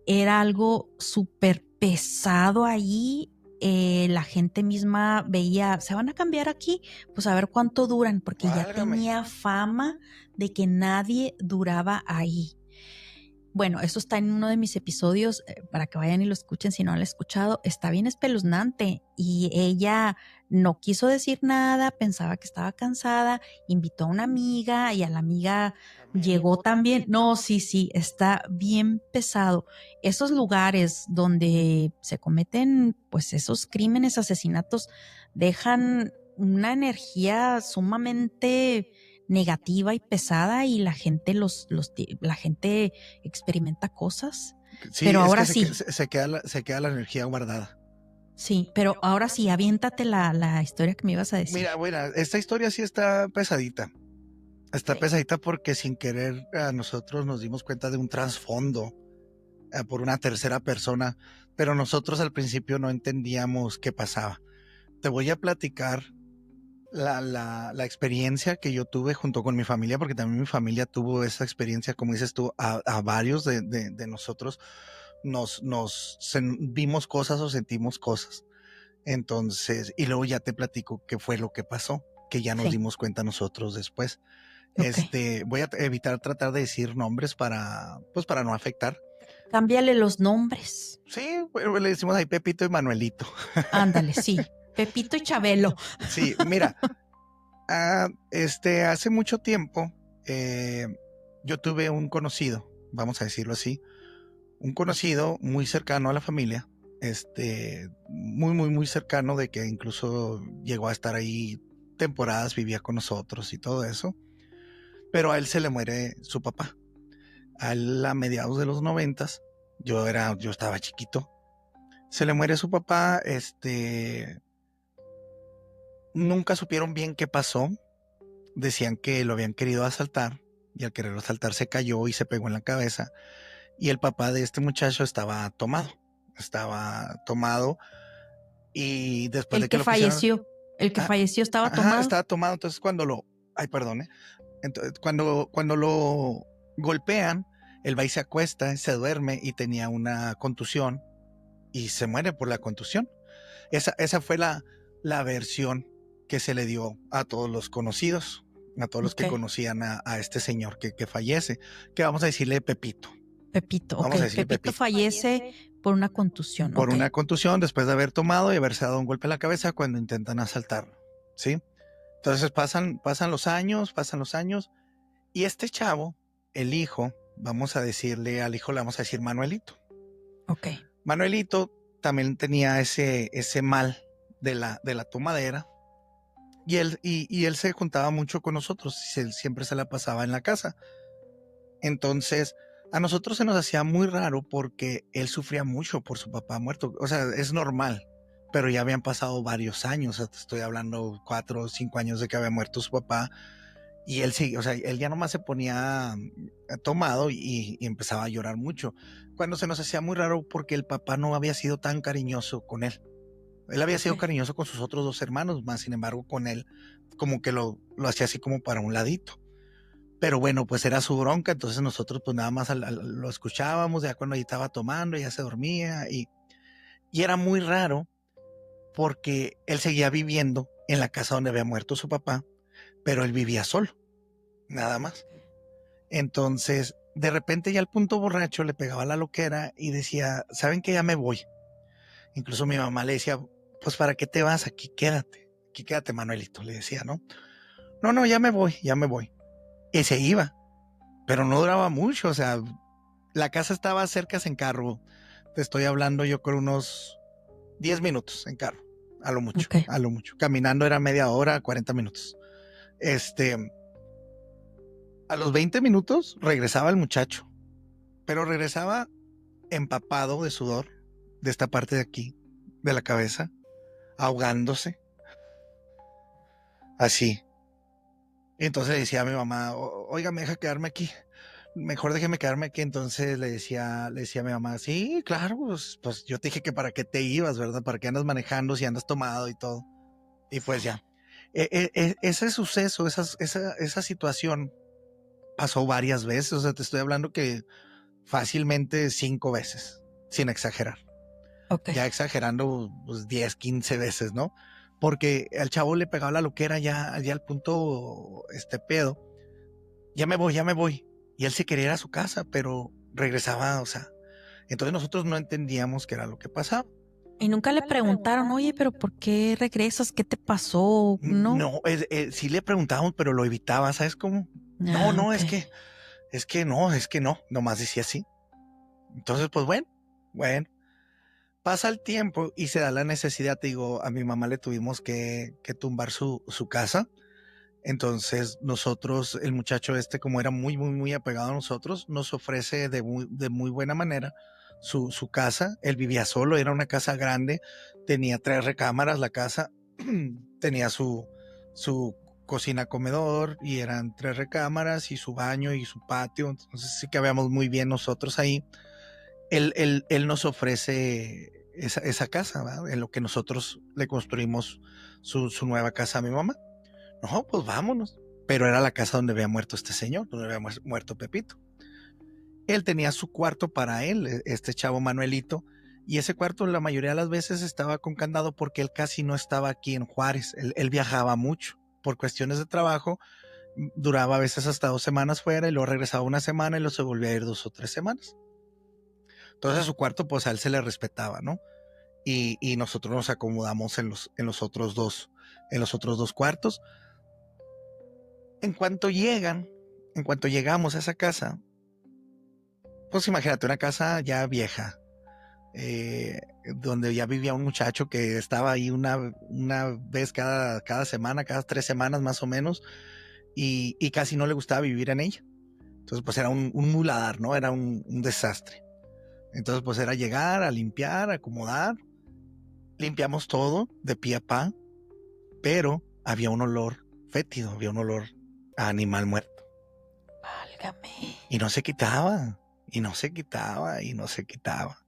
Era algo súper pesado ahí. La gente misma veía, se van a cambiar aquí, pues a ver cuánto duran, porque ya tenía fama de que nadie duraba ahí. Bueno, eso está en uno de mis episodios, para que vayan y lo escuchen si no lo han escuchado. Está bien espeluznante y ella no quiso decir nada, pensaba que estaba cansada, invitó a una amiga y a la amiga llegó también. No, sí, está bien pesado. Esos lugares donde se cometen pues esos crímenes, asesinatos, dejan una energía sumamente negativa y pesada y la gente la gente experimenta cosas. Sí, Pero es ahora que sí. se queda la energía guardada. Sí, pero ahora sí, aviéntate la historia que me ibas a decir. Mira, bueno, esta historia sí está pesadita. Está Sí. pesadita porque sin querer a nosotros nos dimos cuenta de un trasfondo por una tercera persona, pero nosotros al principio no entendíamos qué pasaba. Te voy a platicar la experiencia que yo tuve junto con mi familia, porque también mi familia tuvo esa experiencia, como dices tú, a varios de nosotros vimos cosas o sentimos cosas. Entonces, y luego ya te platico qué fue lo que pasó, que ya nos Sí. dimos cuenta nosotros después. Ok. Voy a evitar tratar de decir nombres pues para no afectar. Cámbiale los nombres. Sí, bueno, le decimos ahí Pepito y Manuelito. Ándale, sí. Pepito y Chabelo. Sí, mira, hace mucho tiempo yo tuve un conocido, vamos a decirlo así, un conocido muy cercano a la familia, muy, muy, muy cercano, de que incluso llegó a estar ahí temporadas, vivía con nosotros y todo eso, pero a él se le muere su papá. A él a mediados de los 90, yo estaba chiquito, se le muere su papá, nunca supieron bien qué pasó, decían que lo habían querido asaltar y al quererlo asaltar se cayó y se pegó en la cabeza, y el papá de este muchacho estaba tomado y después El de que que lo quisieron, falleció. El que falleció estaba tomado. estaba tomado, entonces entonces cuando lo golpean, él va y se acuesta, se duerme y tenía una contusión y se muere por la contusión. Esa fue la versión que se le dio a todos los conocidos, a todos los que conocían a este señor que fallece, que vamos a decirle Pepito. Pepito, ok. Vamos a decirle Pepito fallece por una contusión. Por okay. una contusión después de haber tomado y haberse dado un golpe en la cabeza cuando intentan asaltarlo, ¿sí? Entonces pasan los años, y este chavo, el hijo, vamos a decirle al hijo, le vamos a decir Manuelito. Ok. Manuelito también tenía ese mal de la tomadera, y él se juntaba mucho con nosotros, él siempre se la pasaba en la casa. Entonces, a nosotros se nos hacía muy raro porque él sufría mucho por su papá muerto. O sea, es normal, pero ya habían pasado varios años. O sea, te estoy hablando 4 o 5 años de que había muerto su papá. Y él sí, o sea, él ya nomás se ponía tomado y empezaba a llorar mucho. Cuando se nos hacía muy raro porque el papá no había sido tan cariñoso con él. Él había sido cariñoso con sus otros 2 hermanos, más sin embargo con él como que lo hacía así como para un ladito. Pero bueno, pues era su bronca, entonces nosotros pues nada más lo escuchábamos, ya cuando ahí estaba tomando, ya se dormía, y era muy raro porque él seguía viviendo en la casa donde había muerto su papá, pero él vivía solo, nada más. Entonces, de repente ya al punto borracho le pegaba la loquera y decía, ¿saben qué? Ya me voy. Incluso mi mamá le decía, pues ¿para qué te vas? Aquí quédate Manuelito, le decía, ¿no? No, ya me voy. Y se iba, pero no duraba mucho, o sea, la casa estaba cerca en carro. Te estoy hablando yo con unos 10 minutos en carro, a lo mucho, a lo mucho. Caminando era media hora, 40 minutos. A los 20 minutos regresaba el muchacho, pero regresaba empapado de sudor, de esta parte de aquí, de la cabeza, ahogándose, así. Entonces le decía a mi mamá, oiga, me deja quedarme aquí. Mejor déjeme quedarme aquí. Entonces le decía a mi mamá, sí, claro, pues yo te dije que para qué te ibas, ¿verdad? ¿Para qué andas manejando si andas tomado y todo? Y pues ya. Ese suceso, esa situación pasó varias veces. O sea, te estoy hablando que fácilmente 5 veces, sin exagerar. Okay. Ya exagerando, pues 10, 15 veces, ¿no? Porque al chavo le pegaba la loquera ya al punto, pedo. Ya me voy. Y él se quería ir a su casa, pero regresaba, o sea, entonces nosotros no entendíamos qué era lo que pasaba. Y nunca le preguntaron, oye, pero ¿por qué regresas? ¿Qué te pasó? No, sí le preguntábamos, pero lo evitaba, ¿sabes cómo? No, okay. es que no, nomás decía así. Entonces, pues bueno, pasa el tiempo y se da la necesidad, te digo, a mi mamá le tuvimos que tumbar su casa. Entonces nosotros, el muchacho como era muy, muy, muy apegado a nosotros, nos ofrece de muy buena manera su casa. Él vivía solo, era una casa grande, tenía 3 recámaras la casa, tenía su cocina, comedor, y eran 3 recámaras y su baño y su patio. Entonces sí que habíamos muy bien nosotros ahí. Él nos ofrece esa casa, ¿verdad? En lo que nosotros le construimos su nueva casa a mi mamá. No, pues vámonos. Pero era la casa donde había muerto este señor, donde había muerto Pepito. Él tenía su cuarto para él, este chavo Manuelito, y ese cuarto la mayoría de las veces estaba con candado porque él casi no estaba aquí en Juárez. Él viajaba mucho por cuestiones de trabajo, duraba a veces hasta 2 semanas fuera y luego regresaba una semana y luego se volvía a ir 2 o 3 semanas. Entonces su cuarto pues a él se le respetaba, ¿no? Y nosotros nos acomodamos en los otros dos cuartos. En cuanto llegamos a esa casa, pues imagínate, una casa ya vieja, donde ya vivía un muchacho que estaba ahí una vez cada semana, cada 3 semanas más o menos, y casi no le gustaba vivir en ella. Entonces pues era un muladar, ¿no? Era un desastre. Entonces pues era llegar a limpiar, a acomodar. Limpiamos todo de pie a pa, pero había un olor fétido, había un olor a animal muerto. Válgame. Y no se quitaba, y no se quitaba, y no se quitaba.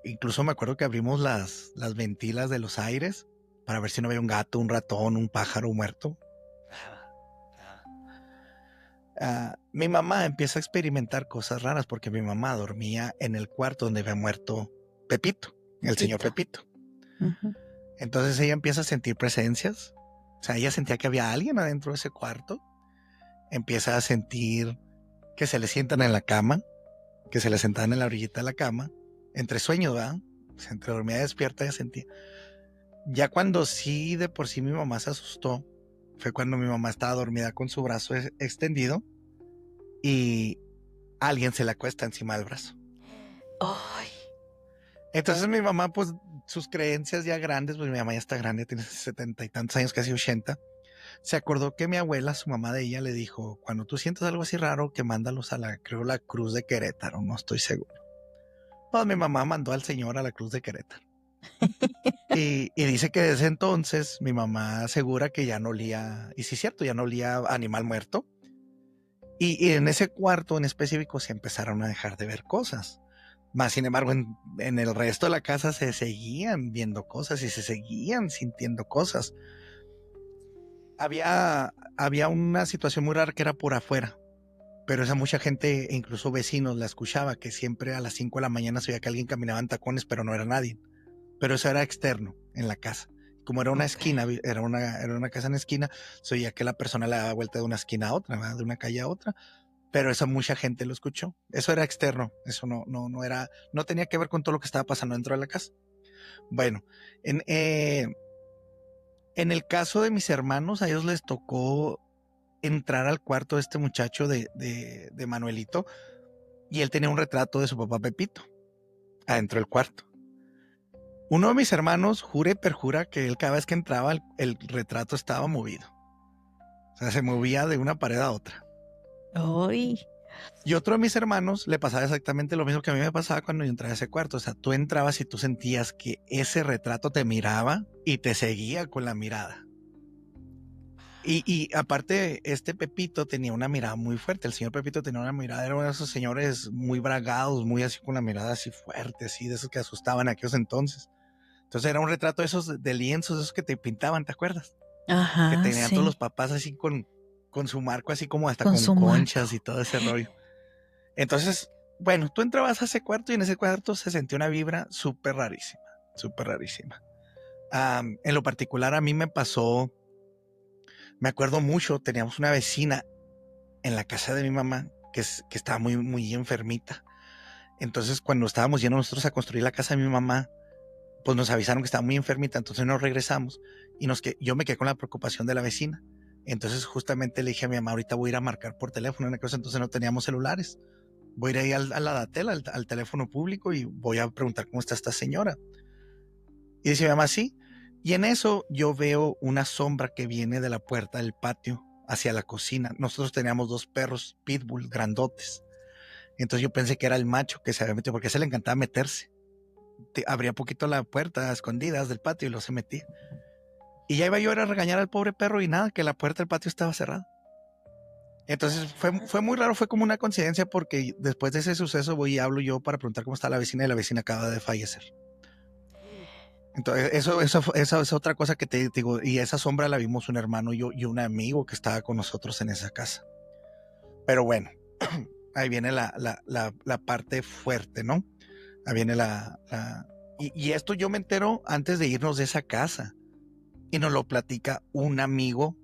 Incluso me acuerdo que abrimos las ventilas de los aires para ver si no había un gato, un ratón, un pájaro muerto. Mi mamá empieza a experimentar cosas raras porque mi mamá dormía en el cuarto donde había muerto Pepito, el señor Pepito. Uh-huh. Entonces ella empieza a sentir presencias. O sea, ella sentía que había alguien adentro de ese cuarto. Empieza a sentir que se le sientan en la cama, que se le sentaban en la orillita de la cama, entre sueños, ¿verdad? O sea, entre dormida y despierta ella sentía. Ya cuando sí, de por sí mi mamá se asustó, fue cuando mi mamá estaba dormida con su brazo extendido y alguien se le acuesta encima del brazo. Ay. Entonces mi mamá, pues sus creencias ya grandes, pues mi mamá ya está grande, tiene 70 y tantos años, casi 80. Se acordó que mi abuela, su mamá de ella, le dijo, cuando tú sientas algo así raro, que mándalos a la Cruz de Querétaro, no estoy seguro. Pues mi mamá mandó al señor a la Cruz de Querétaro. y dice que desde entonces mi mamá asegura que ya no olía, y sí es cierto, ya no olía a animal muerto. Y en ese cuarto en específico se empezaron a dejar de ver cosas. Más sin embargo, en el resto de la casa se seguían viendo cosas y se seguían sintiendo cosas. Había una situación muy rara que era por afuera, pero esa mucha gente, e incluso vecinos, la escuchaba, que siempre a las 5 de la mañana se veía que alguien caminaba en tacones, pero no era nadie. Pero eso era externo, en la casa. Como era una esquina, era una casa en esquina, se oía que la persona le daba vuelta de una esquina a otra, ¿verdad? De una calle a otra. Pero eso mucha gente lo escuchó. Eso era externo, eso no era, no tenía que ver con todo lo que estaba pasando dentro de la casa. Bueno, en el caso de mis hermanos, a ellos les tocó entrar al cuarto de este muchacho de Manuelito, y él tenía un retrato de su papá Pepito adentro del cuarto. Uno de mis hermanos jura y perjura que él cada vez que entraba el retrato estaba movido. O sea, se movía de una pared a otra. Ay. Y otro de mis hermanos le pasaba exactamente lo mismo que a mí me pasaba cuando yo entraba a ese cuarto. O sea, tú entrabas y tú sentías que ese retrato te miraba y te seguía con la mirada. Y aparte, este Pepito tenía una mirada muy fuerte. El señor Pepito tenía una mirada, era uno de esos señores muy bragados, muy así con la mirada así fuerte, así de esos que asustaban en aquellos entonces. Entonces era un retrato de esos de lienzos, esos que te pintaban, ¿te acuerdas? Ajá, Que tenían sí. todos los papás así con su marco, así como hasta Con con su conchas marco. y todo ese rollo. Entonces, bueno, tú entrabas a ese cuarto y en ese cuarto se sentía una vibra súper rarísima, súper rarísima. En lo particular a mí me pasó, me acuerdo mucho, teníamos una vecina en la casa de mi mamá que estaba muy, muy enfermita. Entonces cuando estábamos yendo nosotros a construir la casa de mi mamá, pues nos avisaron que estaba muy enfermita, entonces nos regresamos y yo me quedé con la preocupación de la vecina. Entonces justamente le dije a mi mamá, ahorita voy a ir a marcar por teléfono, en aquel entonces no teníamos celulares. Voy a ir a la Datel, al teléfono público, y voy a preguntar cómo está esta señora. Y dice mi mamá, sí. Y en eso yo veo una sombra que viene de la puerta del patio hacia la cocina. Nosotros teníamos 2 perros pitbull grandotes. Entonces yo pensé que era el macho que se había metido, porque a ese le encantaba meterse. Abría poquito la puerta a escondidas del patio y luego se metía. Y ya iba yo a regañar al pobre perro y nada, que la puerta del patio estaba cerrada. Entonces fue muy raro, fue como una coincidencia, porque después de ese suceso voy y hablo yo para preguntar cómo está la vecina, y la vecina acaba de fallecer. Entonces eso es otra cosa que te digo, y esa sombra la vimos un hermano y un amigo que estaba con nosotros en esa casa. Pero bueno, ahí viene la parte fuerte, ¿no? Ahí viene y esto yo me entero antes de irnos de esa casa, y nos lo platica un amigo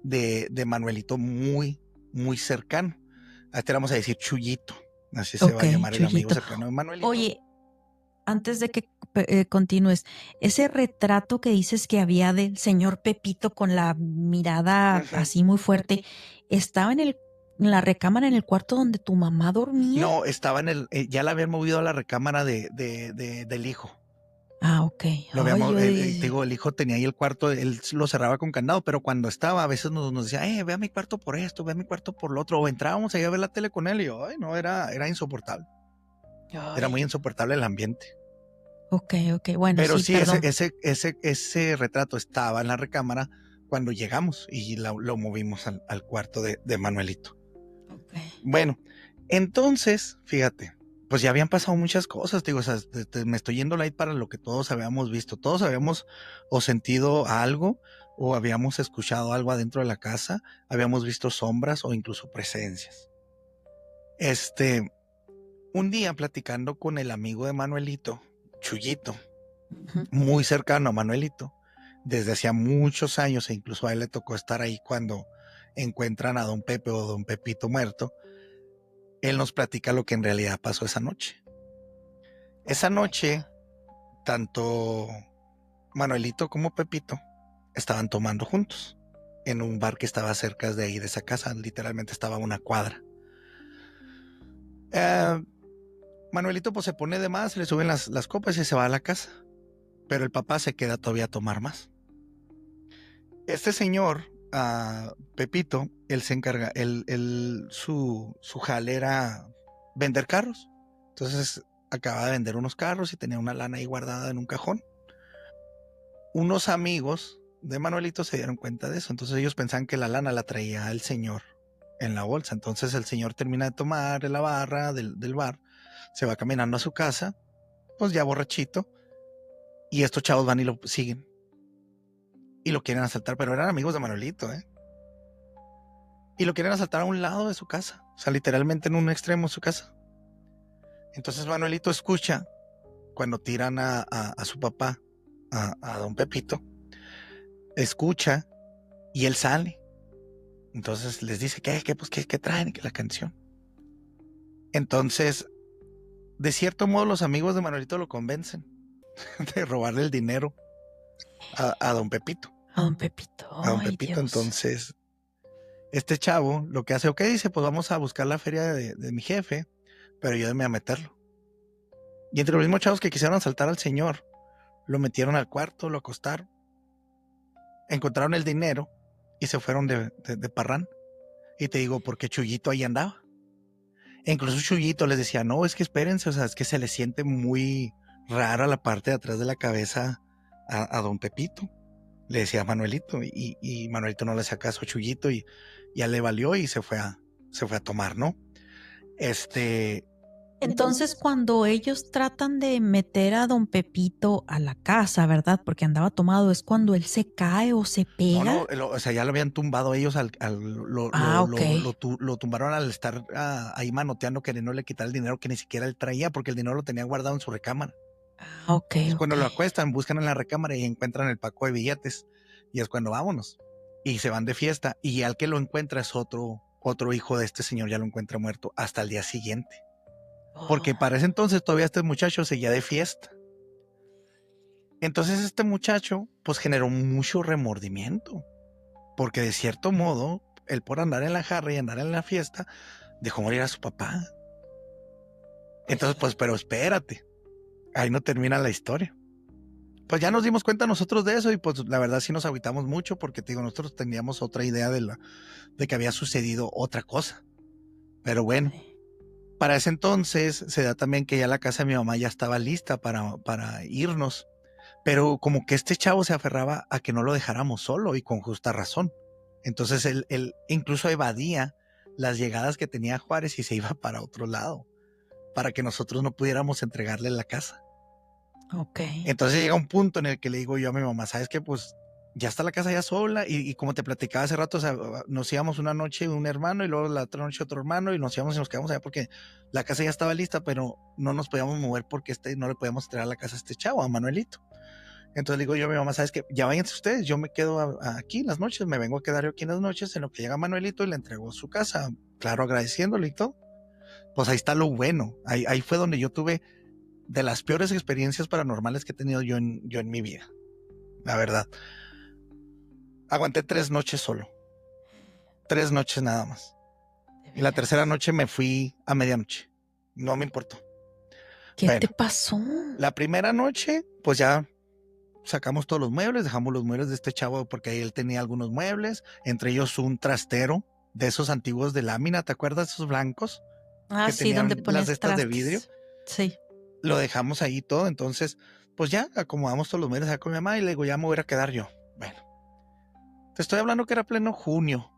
de Manuelito muy, muy cercano. A este vamos a decir Chuyito, así se va a llamar Chuyito. el amigo cercano de Manuelito. Oye, antes de que continúes, ese retrato que dices que había del señor Pepito con la mirada así muy fuerte, ¿estaba en la recámara, en el cuarto donde tu mamá dormía? No, estaba ya la habían movido a la recámara del hijo. Ah, ok. Digo, el hijo tenía ahí el cuarto, él lo cerraba con candado, pero cuando estaba, a veces nos decía, ve a mi cuarto por esto, ve a mi cuarto por lo otro, o entrábamos ahí a ver la tele con él, y yo, ay, no, era insoportable. Era muy insoportable el ambiente. Ok, bueno, pero sí, perdón. ese retrato estaba en la recámara cuando llegamos y lo movimos al cuarto de Manuelito. Okay. Bueno, entonces, fíjate, pues ya habían pasado muchas cosas, digo, o sea, me estoy yendo light para lo que todos habíamos visto. Todos habíamos o sentido algo, o habíamos escuchado algo adentro de la casa, habíamos visto sombras o incluso presencias. Un día platicando con el amigo de Manuelito, Chuyito, muy cercano a Manuelito, desde hacía muchos años, e incluso a él le tocó estar ahí cuando encuentran a don Pepe o don Pepito muerto. Él nos platica lo que en realidad pasó esa noche. Esa noche, tanto Manuelito como Pepito estaban tomando juntos en un bar que estaba cerca de ahí de esa casa, literalmente estaba a una cuadra. Manuelito pues se pone de más, le suben las copas y se va a la casa, pero el papá se queda todavía a tomar más. Este señor, Pepito, él se encarga, su jale era vender carros. Entonces acaba de vender unos carros y tenía una lana ahí guardada en un cajón. Unos amigos de Manuelito se dieron cuenta de eso, entonces ellos pensaban que la lana la traía el señor en la bolsa. Entonces el señor termina de tomar en la barra del bar, se va caminando a su casa, pues ya borrachito, y estos chavos van y lo siguen y lo quieren asaltar, pero eran amigos de Manuelito, y lo quieren asaltar a un lado de su casa, o sea, literalmente en un extremo de su casa. Entonces Manuelito escucha cuando tiran a su papá, a don Pepito, escucha y él sale. Entonces les dice, ¿qué traen? Que la canción. Entonces, de cierto modo, los amigos de Manuelito lo convencen de robarle el dinero a don Pepito. A don Pepito. A don Pepito. Dios. Entonces, este chavo lo que hace, dice, pues vamos a buscar la feria de mi jefe, pero ayúdame a meterlo. Y entre los mismos chavos que quisieron asaltar al señor, lo metieron al cuarto, lo acostaron, encontraron el dinero y se fueron de parrán. Y te digo, porque Chuyito ahí andaba. E incluso Chuyito les decía, no, es que espérense, o sea, es que se le siente muy rara la parte de atrás de la cabeza a don Pepito. Le decía a Manuelito, y Manuelito no le hacía caso a Chuyito, y ya le valió y se fue a tomar, ¿no? Entonces, cuando ellos tratan de meter a don Pepito a la casa, ¿verdad? Porque andaba tomado, ¿es cuando él se cae o se pega? No, o sea, ya lo habían tumbado ellos, lo tumbaron al estar ahí manoteando, queriéndole quitar el dinero que ni siquiera él traía, porque el dinero lo tenía guardado en su recámara. Entonces, cuando lo acuestan, buscan en la recámara y encuentran el paco de billetes, y es cuando vámonos, y se van de fiesta, y al que lo encuentra es otro hijo de este señor, ya lo encuentra muerto hasta el día siguiente. Porque para ese entonces todavía este muchacho seguía de fiesta. Entonces este muchacho pues generó mucho remordimiento, porque de cierto modo, él por andar en la jarra y andar en la fiesta, dejó morir a su papá. Entonces pues, pero espérate, ahí no termina la historia. pues ya nos dimos cuenta nosotros de eso y pues la verdad sí nos agüitamos mucho porque te digo, nosotros teníamos otra idea de que había sucedido otra cosa. Pero bueno, para ese entonces se da también que ya la casa de mi mamá ya estaba lista para irnos. Pero como que este chavo se aferraba a que no lo dejáramos solo y con justa razón. Entonces él incluso evadía las llegadas que tenía Juárez y se iba para otro lado para que nosotros no pudiéramos entregarle la casa. Ok. Entonces llega un punto en el que le digo yo a mi mamá, ¿sabes qué? Pues ya está la casa ya sola y como te platicaba hace rato, o sea, nos íbamos una noche un hermano y luego la otra noche otro hermano y nos íbamos y nos quedamos allá porque la casa ya estaba lista, pero no nos podíamos mover porque no le podíamos traer a la casa a este chavo, a Manuelito. Entonces le digo yo a mi mamá, ¿sabes qué? Ya váyanse ustedes, yo me quedo aquí las noches, me vengo a quedar yo aquí en las noches en lo que llega Manuelito y le entregó su casa, claro, agradeciéndole y todo. Pues ahí está lo bueno, ahí fue donde yo tuve de las peores experiencias paranormales que he tenido yo en mi vida, la verdad. Aguanté 3 noches solo, 3 noches nada más. Y la tercera noche me fui a medianoche, no me importó. ¿Qué te pasó? La primera noche, pues ya sacamos todos los muebles, dejamos los muebles de este chavo porque él tenía algunos muebles, entre ellos un trastero de esos antiguos de lámina, ¿te acuerdas de esos blancos? Ah, que sí, donde pones las de estas trastes. de vidrio. Sí. Lo dejamos ahí todo, entonces, pues ya acomodamos todos los muebles acá con mi mamá y le digo, ya me voy a quedar yo. Bueno, te estoy hablando que era pleno junio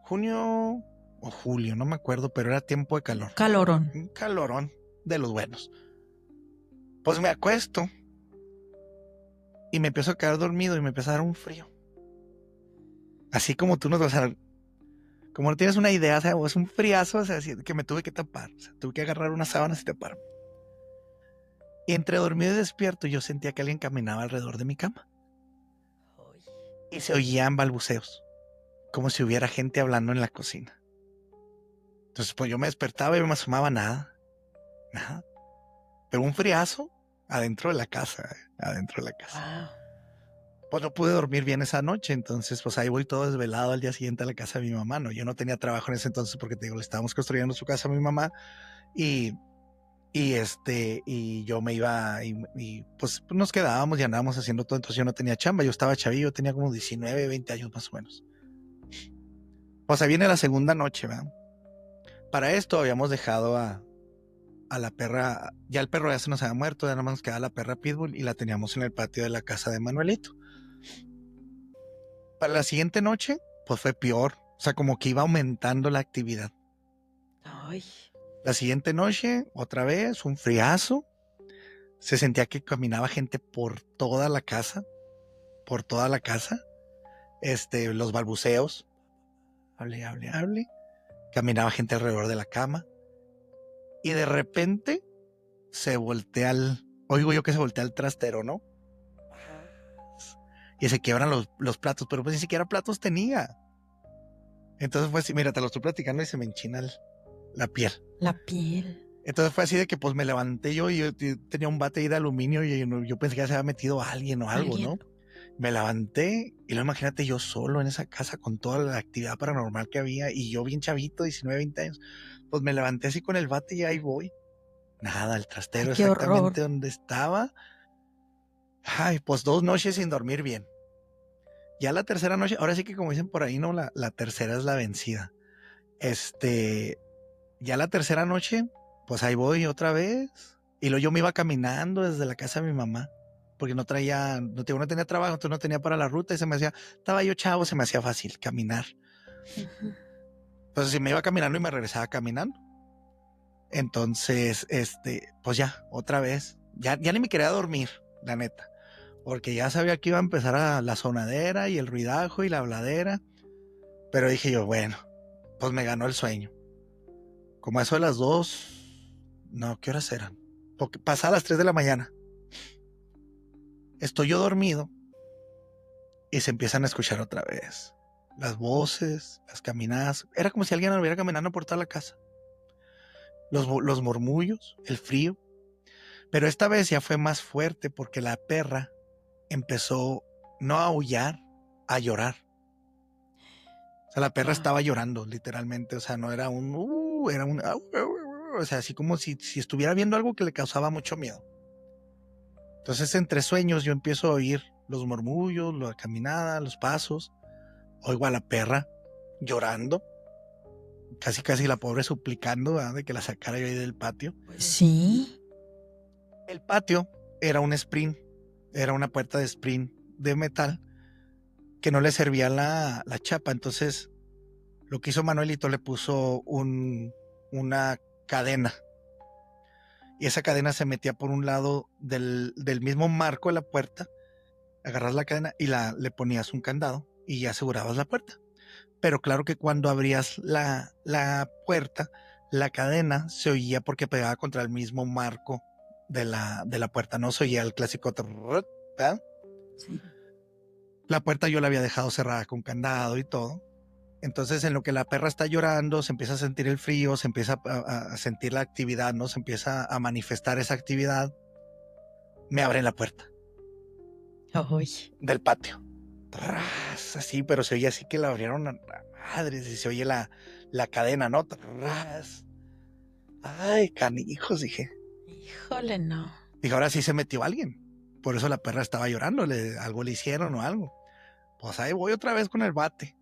o julio, no me acuerdo, pero era tiempo de calor. Calorón. Un calorón de los buenos. Pues me acuesto y me empiezo a quedar dormido y me empieza a dar un frío. Así como tú nos vas a... Como no tienes una idea, o sea, es un friazo, o sea, así que me tuve que tapar. O sea, tuve que agarrar unas sábanas y taparme. Y entre dormido y despierto yo sentía que alguien caminaba alrededor de mi cama. Y se oían balbuceos, como si hubiera gente hablando en la cocina. Entonces pues yo me despertaba y no me asomaba nada. Pero un friazo adentro de la casa, Wow. Pues no pude dormir bien esa noche, entonces pues ahí voy todo desvelado al día siguiente a la casa de mi mamá, ¿no? Yo no tenía trabajo en ese entonces porque te digo, le estábamos construyendo su casa a mi mamá y yo me iba y pues nos quedábamos y andábamos haciendo todo, entonces yo no tenía chamba, yo estaba chavillo, yo tenía como 19, 20 años más o menos. Pues ahí viene la segunda noche, ¿verdad? Para esto habíamos dejado a la perra, ya el perro ya se nos había muerto, ya nada más nos quedaba la perra Pitbull y la teníamos en el patio de la casa de Manuelito. Para la siguiente noche, pues fue peor, o sea, como que iba aumentando la actividad. Ay. La siguiente noche, otra vez, un friazo. Se sentía que caminaba gente por toda la casa. Los balbuceos. Hable. Caminaba gente alrededor de la cama. Y de repente oigo yo que se voltea el trastero, ¿no? Y se quiebran los platos, pero pues ni siquiera platos tenía. Entonces fue así, mira, te lo estoy platicando y se me enchina la piel. La piel. Entonces fue así de que pues me levanté yo y yo tenía un bate ahí de aluminio y yo pensé que ya se había metido alguien o algo, ¿no? Me levanté y luego imagínate yo solo en esa casa con toda la actividad paranormal que había y yo bien chavito, 19, 20 años. Pues me levanté así con el bate y ahí voy. Nada, el trastero exactamente donde estaba. Ay, pues 2 noches sin dormir bien. Ya la tercera noche, ahora sí que como dicen por ahí, ¿no? La tercera es la vencida. Ya la tercera noche, pues ahí voy otra vez. Y luego yo me iba caminando desde la casa de mi mamá. Porque no tenía trabajo, entonces no tenía para la ruta y estaba yo chavo, se me hacía fácil caminar. Uh-huh. Entonces si me iba caminando y me regresaba caminando. Entonces, pues ya, otra vez. Ya ni me quería dormir, la neta. Porque ya sabía que iba a empezar la sonadera y el ruidajo y la habladera. Pero dije yo, bueno, pues me ganó el sueño. Como eso de las 2, no, ¿qué horas eran? Porque pasaba las 3 de la mañana. Estoy yo dormido y se empiezan a escuchar otra vez. Las voces, las caminadas. Era como si alguien estuviera caminando por toda la casa. Los murmullos, el frío. Pero esta vez ya fue más fuerte porque la perra empezó no a aullar, a llorar. O sea, la perra estaba llorando, literalmente. O sea, no era era un... o sea, así como si estuviera viendo algo que le causaba mucho miedo. Entonces, entre sueños, yo empiezo a oír los murmullos, la caminada, los pasos. Oigo a la perra llorando, casi la pobre suplicando, ¿verdad?, de que la sacara yo ahí del patio. Sí. El patio era un sprint, era una puerta de sprint de metal que no le servía la chapa. Entonces, lo que hizo Manuelito, le puso una cadena. Y esa cadena se metía por un lado del mismo marco de la puerta. Agarras la cadena y le ponías un candado y ya asegurabas la puerta. Pero claro que cuando abrías la puerta, la cadena se oía porque pegaba contra el mismo marco de la puerta. No se oía el clásico trrr, ¿verdad? Sí. La puerta yo la había dejado cerrada con candado y todo. Entonces, en lo que la perra está llorando, se empieza a sentir el frío, se empieza a sentir la actividad, ¿no? Se empieza a manifestar esa actividad. Me abren la puerta Ay. del patio. Así, pero se oye así que la abrieron a madres y se oye la cadena, ¿no? Ay, canijos, dije. Híjole, no. Dije, ahora sí se metió alguien. Por eso la perra estaba llorando, algo le hicieron o algo. Pues ahí voy otra vez con el bate.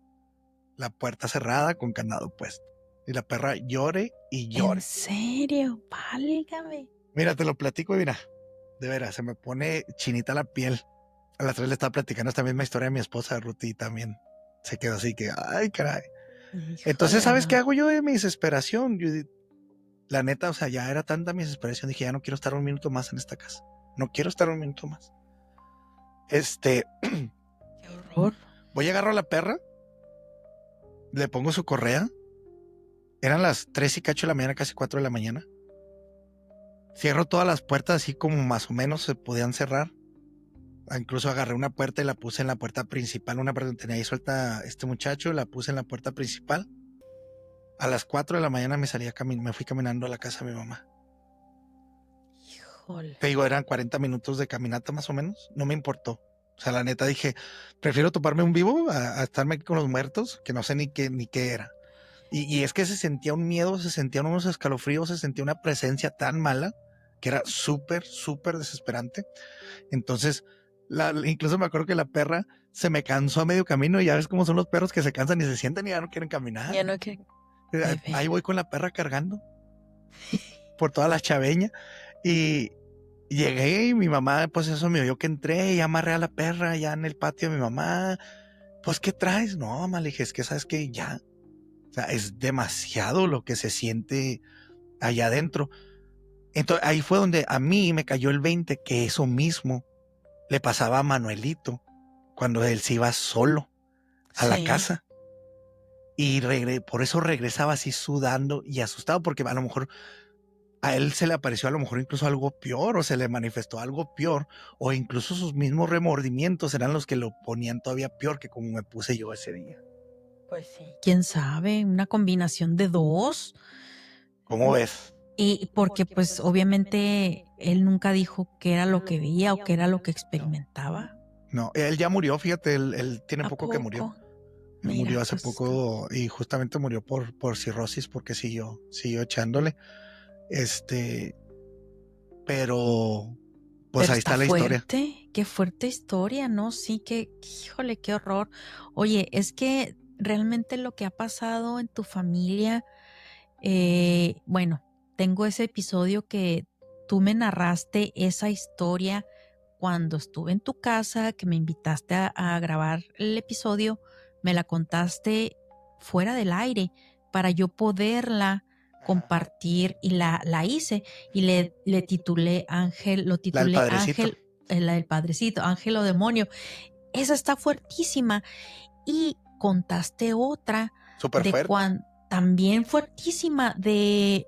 La puerta cerrada con candado puesto. Y la perra llore y llore. ¿En serio? Válgame. Mira, te lo platico y mira, de veras, se me pone chinita la piel. A las 3 le estaba platicando esta misma historia a mi esposa Ruth y también se quedó así que, ay, caray. Híjole, Entonces, ¿sabes no. qué hago yo de mi desesperación? La neta, o sea, ya era tanta mi desesperación, dije, ya no quiero estar un minuto más en esta casa. No quiero estar un minuto más. Qué horror. Voy a agarrar a la perra, le pongo su correa. Eran las 3 y cacho de la mañana, casi 4 de la mañana. Cierro todas las puertas así como más o menos se podían cerrar. Incluso agarré una puerta y la puse en la puerta principal. Una puerta que tenía ahí suelta este muchacho, la puse en la puerta principal. A las 4 de la mañana me fui caminando a la casa de mi mamá. Híjole. Te digo, eran 40 minutos de caminata más o menos. No me importó. O sea, la neta dije, prefiero toparme un vivo a estarme aquí con los muertos, que no sé ni qué era. Y es que se sentía un miedo, se sentían unos escalofríos, se sentía una presencia tan mala que era súper desesperante. Entonces, incluso me acuerdo que la perra se me cansó a medio camino y ya ves cómo son los perros que se cansan y se sientan y ya no quieren caminar. Ya no que. Ahí voy con la perra cargando por toda la chaveña y llegué y mi mamá, pues eso me oyó que entré y amarré a la perra ya en el patio de mi mamá. Pues, ¿qué traes? No, mamá, le dije, es que sabes que ya, o sea, es demasiado lo que se siente allá adentro. Entonces ahí fue donde a mí me cayó el 20 que eso mismo le pasaba a Manuelito cuando él se iba solo a la casa. Y por eso regresaba así sudando y asustado, porque a lo mejor a él se le apareció a lo mejor incluso algo peor, o se le manifestó algo peor, o incluso sus mismos remordimientos eran los que lo ponían todavía peor que como me puse yo ese día. Pues sí. ¿Quién sabe? Una combinación de dos. ¿Cómo ves? Y porque pues obviamente él nunca dijo qué era lo que veía o qué era lo que experimentaba. No, él ya murió, fíjate, él tiene poco que murió. Él Mira, murió hace pues, poco y justamente murió por cirrosis porque siguió echándole. Pero pues ahí está la historia. Qué fuerte historia, ¿no? Sí, híjole, qué horror. Oye, es que realmente lo que ha pasado en tu familia, bueno, tengo ese episodio que tú me narraste esa historia cuando estuve en tu casa, que me invitaste a grabar el episodio, me la contaste fuera del aire para yo poderla compartir y la hice y le titulé Ángel, lo titulé Ángel, la del Padrecito, Ángel o Demonio. Esa está fuertísima. Y contaste otra Súper de fuerte. También fuertísima de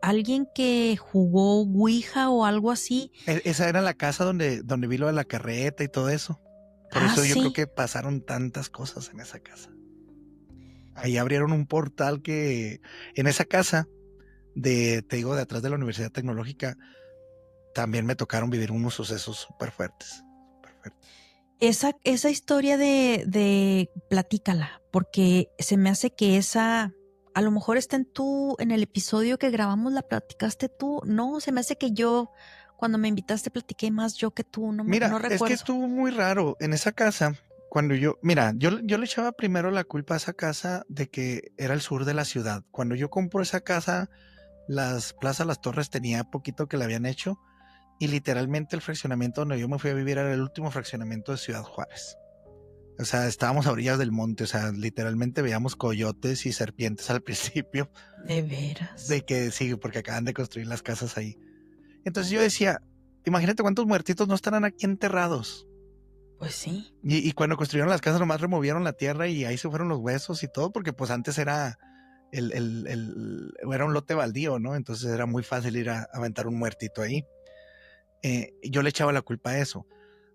alguien que jugó Ouija o algo así. Esa era la casa donde vi lo de la carreta y todo eso. Por eso yo creo que pasaron tantas cosas en esa casa. Ahí abrieron un portal que en esa casa te digo, de atrás de la Universidad Tecnológica, también me tocaron vivir unos sucesos súper fuertes. Esa historia de platícala, porque se me hace que esa a lo mejor está en el episodio que grabamos, la platicaste tú. No, se me hace que yo Cuando me invitaste platiqué más yo que tú, no Mira, no es que recuerdo. estuvo muy raro en esa casa. Cuando yo le echaba primero la culpa a esa casa de que era el sur de la ciudad. Cuando yo compré esa casa, las Plaza Las Torres tenía poquito que la habían hecho y literalmente el fraccionamiento donde yo me fui a vivir era el último fraccionamiento de Ciudad Juárez. O sea, estábamos a orillas del monte, o sea, literalmente veíamos coyotes y serpientes al principio. De veras. De que sí, porque acaban de construir las casas ahí. Entonces yo decía, imagínate cuántos muertitos no estarán aquí enterrados. Pues sí. Y cuando construyeron las casas nomás removieron la tierra y ahí se fueron los huesos y todo, porque pues antes era era un lote baldío, ¿no? Entonces era muy fácil ir a aventar un muertito ahí. Yo le echaba la culpa a eso.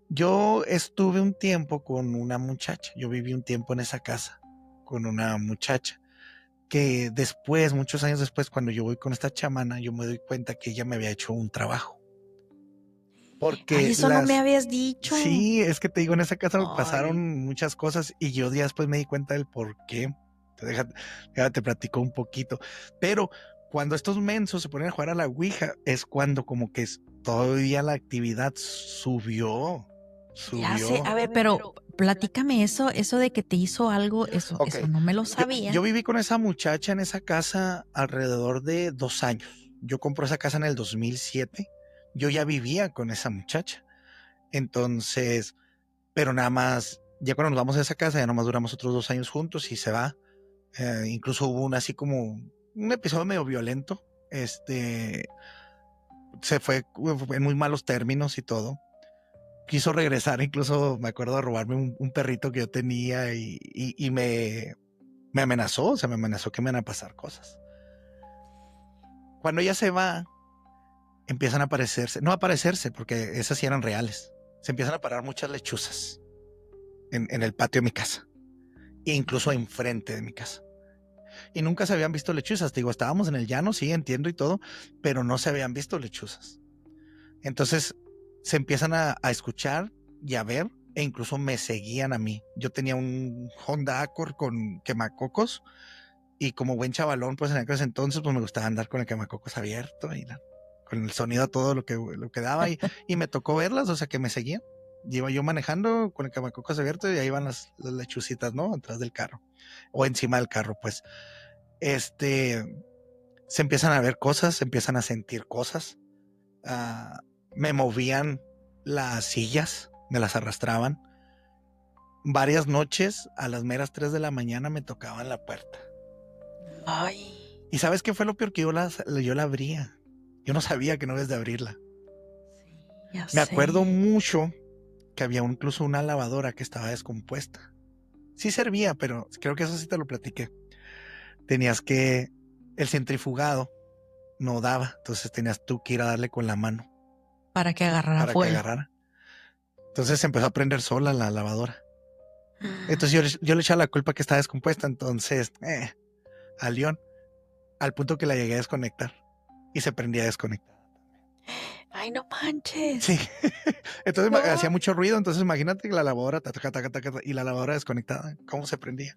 Yo estuve un tiempo con una muchacha, yo viví un tiempo en esa casa con una muchacha, que después, muchos años después, cuando yo voy con esta chamana, yo me doy cuenta que ella me había hecho un trabajo. Porque Ay, eso no me habías dicho. Sí, es que te digo, en esa casa me Ay. pasaron muchas cosas y yo ya después me di cuenta del por qué. Déjate platico un poquito. Pero cuando estos mensos se ponen a jugar a la Ouija, es cuando como que todavía la actividad subió. Ya sé, a ver, pero platícame eso de que te hizo algo, eso no me lo sabía. Yo viví con esa muchacha en esa casa alrededor de 2 años. Yo compré esa casa en el 2007. Yo ya vivía con esa muchacha. Entonces, pero nada más, ya cuando nos vamos a esa casa, ya nomás duramos otros 2 años juntos y se va. Incluso hubo así como un episodio medio violento. Se fue en muy malos términos y todo. Quiso regresar, incluso me acuerdo de robarme un perrito que yo tenía y me amenazó, o sea, me amenazó que me van a pasar cosas. Cuando ella se va, empiezan a aparecerse, no a aparecerse, porque esas sí eran reales. Se empiezan a parar muchas lechuzas en el patio de mi casa, e incluso enfrente de mi casa. Y nunca se habían visto lechuzas. Te digo, estábamos en el llano, sí, entiendo y todo, pero no se habían visto lechuzas. Entonces se empiezan a escuchar y a ver, e incluso me seguían a mí. Yo tenía un Honda Accord con quemacocos, y como buen chavalón, pues en aquel entonces pues me gustaba andar con el quemacocos abierto y con el sonido todo lo que daba y me tocó verlas, o sea que me seguían. Iba yo manejando con el quemacocos abierto y ahí van las lechucitas, ¿no? Atrás del carro o encima del carro, pues. Se empiezan a ver cosas, se empiezan a sentir cosas. Me movían las sillas, me las arrastraban. Varias noches a las meras 3 de la mañana me tocaban la puerta. Ay. ¿Y sabes qué fue lo peor? Que yo la abría. Yo no sabía que no debes de abrirla. Sí, me acuerdo mucho que había incluso una lavadora que estaba descompuesta. Sí servía, pero creo que eso sí te lo platiqué. Tenías que... El centrifugado no daba, entonces tenías tú que ir a darle con la mano. Para que agarrara fuego. Entonces se empezó a prender sola la lavadora. Entonces yo le echaba la culpa que estaba descompuesta, entonces... a León, al punto que la llegué a desconectar y se prendía desconectada. Ay, no manches. Sí. Entonces hacía mucho ruido, entonces imagínate que la lavadora y la lavadora desconectada, ¿cómo se prendía?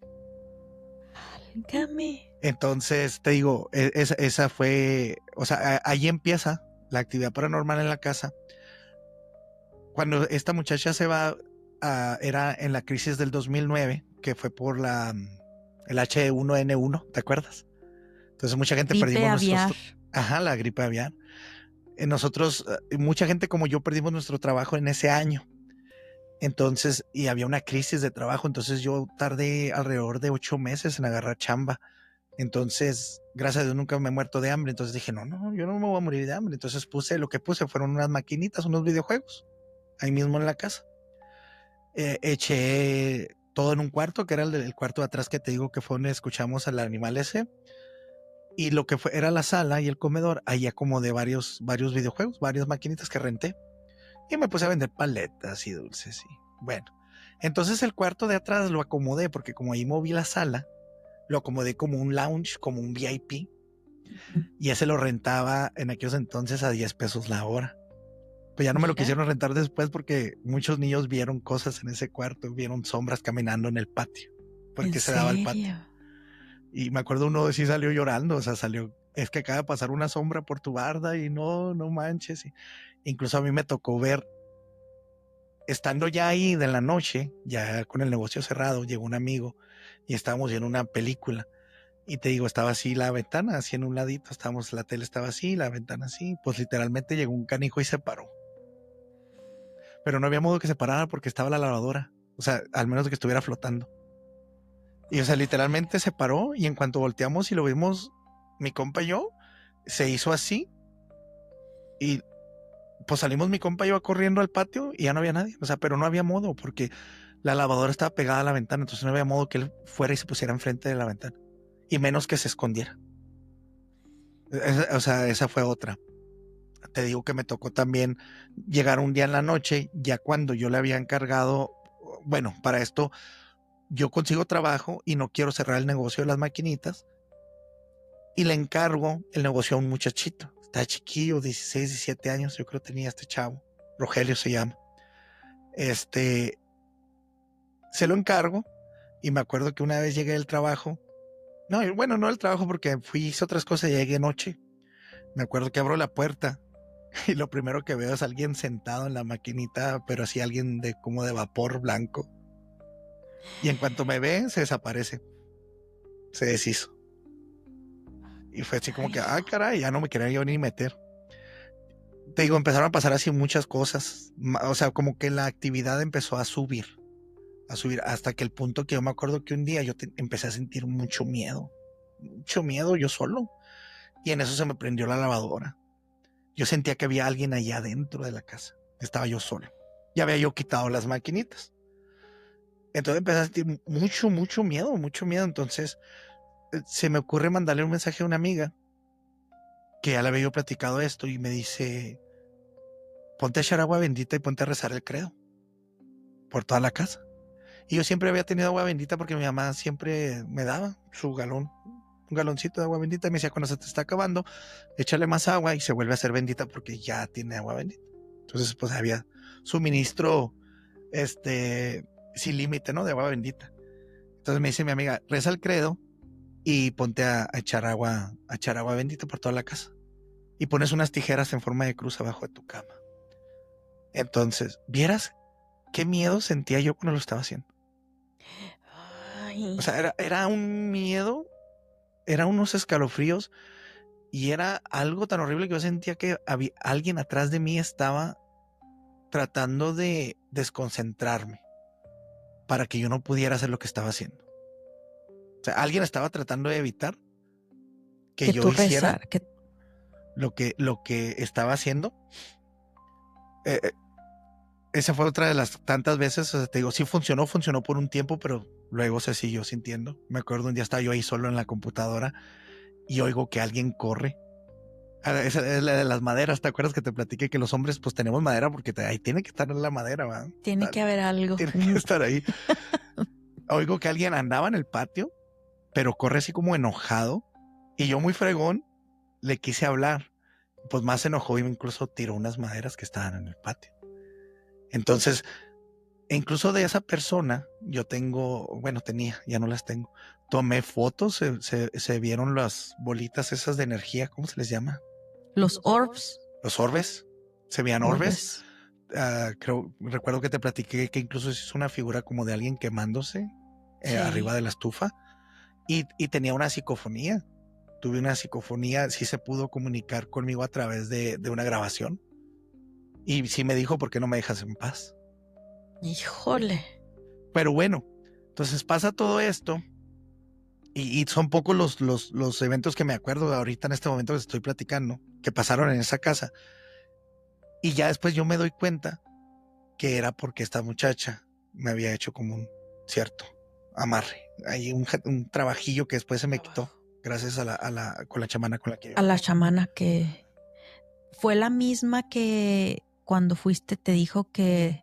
Válgame. Entonces te digo, esa fue, o sea, ahí empieza la actividad paranormal en la casa. Cuando esta muchacha se va, era en la crisis del 2009, que fue por el H1N1, ¿te acuerdas? Entonces mucha gente perdimos la gripe aviar. Nosotros, mucha gente como yo perdimos nuestro trabajo en ese año. Entonces, y había una crisis de trabajo, entonces yo tardé alrededor de 8 meses en agarrar chamba. Entonces, gracias a Dios nunca me he muerto de hambre. Entonces dije, no, yo no me voy a morir de hambre. Entonces lo que puse fueron unas maquinitas, unos videojuegos, ahí mismo en la casa. Eché todo en un cuarto, que era el cuarto de atrás que te digo que fue donde escuchamos al animal ese. Y lo que era la sala y el comedor, ahí acomodé varios videojuegos, varias maquinitas que renté. Y me puse a vender paletas y dulces. Y bueno, entonces el cuarto de atrás lo acomodé, porque como ahí moví la sala, lo acomodé como un lounge, como un VIP. Y ese lo rentaba en aquellos entonces a 10 pesos la hora. Pues ya no me lo quisieron rentar después porque muchos niños vieron cosas en ese cuarto, vieron sombras caminando en el patio, porque se daba el patio. Y me acuerdo uno sí salió llorando, o sea, salió es que acaba de pasar una sombra por tu barda y no manches. Incluso a mí me tocó ver, estando ya ahí de la noche, ya con el negocio cerrado, llegó un amigo y estábamos viendo una película. Y te digo, estaba así la ventana, así en un ladito, la tele estaba así, la ventana así. Pues literalmente llegó un canijo y se paró. Pero no había modo que se parara porque estaba la lavadora. O sea, al menos de que estuviera flotando. Y o sea, literalmente se paró y en cuanto volteamos y lo vimos, mi compa y yo, se hizo así. Y pues salimos mi compa y yo corriendo al patio y ya no había nadie. O sea, pero no había modo porque la lavadora estaba pegada a la ventana. Entonces no había modo que él fuera y se pusiera enfrente de la ventana. Y menos que se escondiera. O sea, esa fue otra. Te digo que me tocó también llegar un día en la noche, ya cuando yo le había encargado, bueno, para esto yo consigo trabajo y no quiero cerrar el negocio de las maquinitas y le encargo el negocio a un muchachito. Está chiquillo, 16, 17 años, yo creo que tenía este chavo, Rogelio se llama. Se lo encargo y me acuerdo que una vez llegué del trabajo, no del trabajo porque hice otras cosas y llegué noche. Me acuerdo que abro la puerta y lo primero que veo es alguien sentado en la maquinita, pero así alguien como de vapor blanco. Y en cuanto me ve, se desaparece. Se deshizo. Y fue así como que, caray, ya no me quería yo ni meter. Te digo, empezaron a pasar así muchas cosas. O sea, como que la actividad empezó a subir, hasta que el punto que yo me acuerdo que un día yo empecé a sentir mucho miedo yo solo. Y en eso se me prendió la lavadora. Yo sentía que había alguien allá adentro de la casa. Estaba yo solo. Ya había yo quitado las maquinitas. Entonces empecé a sentir mucho miedo. Entonces se me ocurre mandarle un mensaje a una amiga que ya le había yo platicado esto y me dice, ponte a echar agua bendita y ponte a rezar el credo por toda la casa. Y yo siempre había tenido agua bendita porque mi mamá siempre me daba su galón, un galoncito de agua bendita y me decía, cuando se te está acabando, échale más agua y se vuelve a hacer bendita porque ya tiene agua bendita. Entonces pues había suministro sin límite, ¿no? De agua bendita. Entonces me dice mi amiga, reza el credo y ponte a echar agua bendita por toda la casa. Y pones unas tijeras en forma de cruz abajo de tu cama. Entonces, ¿vieras qué miedo sentía yo cuando lo estaba haciendo? Ay. O sea, era un miedo, eran unos escalofríos y era algo tan horrible que yo sentía que alguien atrás de mí estaba tratando de desconcentrarme para que yo no pudiera hacer lo que estaba haciendo. O sea, alguien estaba tratando de evitar que yo hiciera lo que estaba haciendo. Esa fue otra de las tantas veces, o sea, te digo, sí funcionó por un tiempo, pero luego se siguió sintiendo. Me acuerdo un día estaba yo ahí solo en la computadora y oigo que alguien corre. Esa es la de las maderas, ¿te acuerdas que te platiqué que los hombres pues tenemos madera porque ahí tiene que estar la madera, ¿va? Tiene que haber algo. Tiene que estar ahí. Oigo que alguien andaba en el patio, pero corre así como enojado y yo muy fregón le quise hablar. Pues más se enojó y incluso tiró unas maderas que estaban en el patio. Entonces, incluso de esa persona, tenía, ya no las tengo. Tomé fotos, se vieron las bolitas esas de energía, ¿cómo se les llama? Los orbs. Los orbes, se veían orbes. Recuerdo que te platiqué que incluso se hizo una figura como de alguien quemándose arriba de la estufa y tenía una psicofonía. Tuve una psicofonía, sí se pudo comunicar conmigo a través de una grabación. Y sí me dijo, ¿por qué no me dejas en paz? Híjole. Pero bueno, entonces pasa todo esto y son pocos los eventos que me acuerdo ahorita en este momento que estoy platicando, que pasaron en esa casa. Y ya después yo me doy cuenta que era porque esta muchacha me había hecho como un cierto amarre. Hay un trabajillo que después se me quitó gracias con la chamana con la que... A la chamana que fue la misma que cuando fuiste te dijo que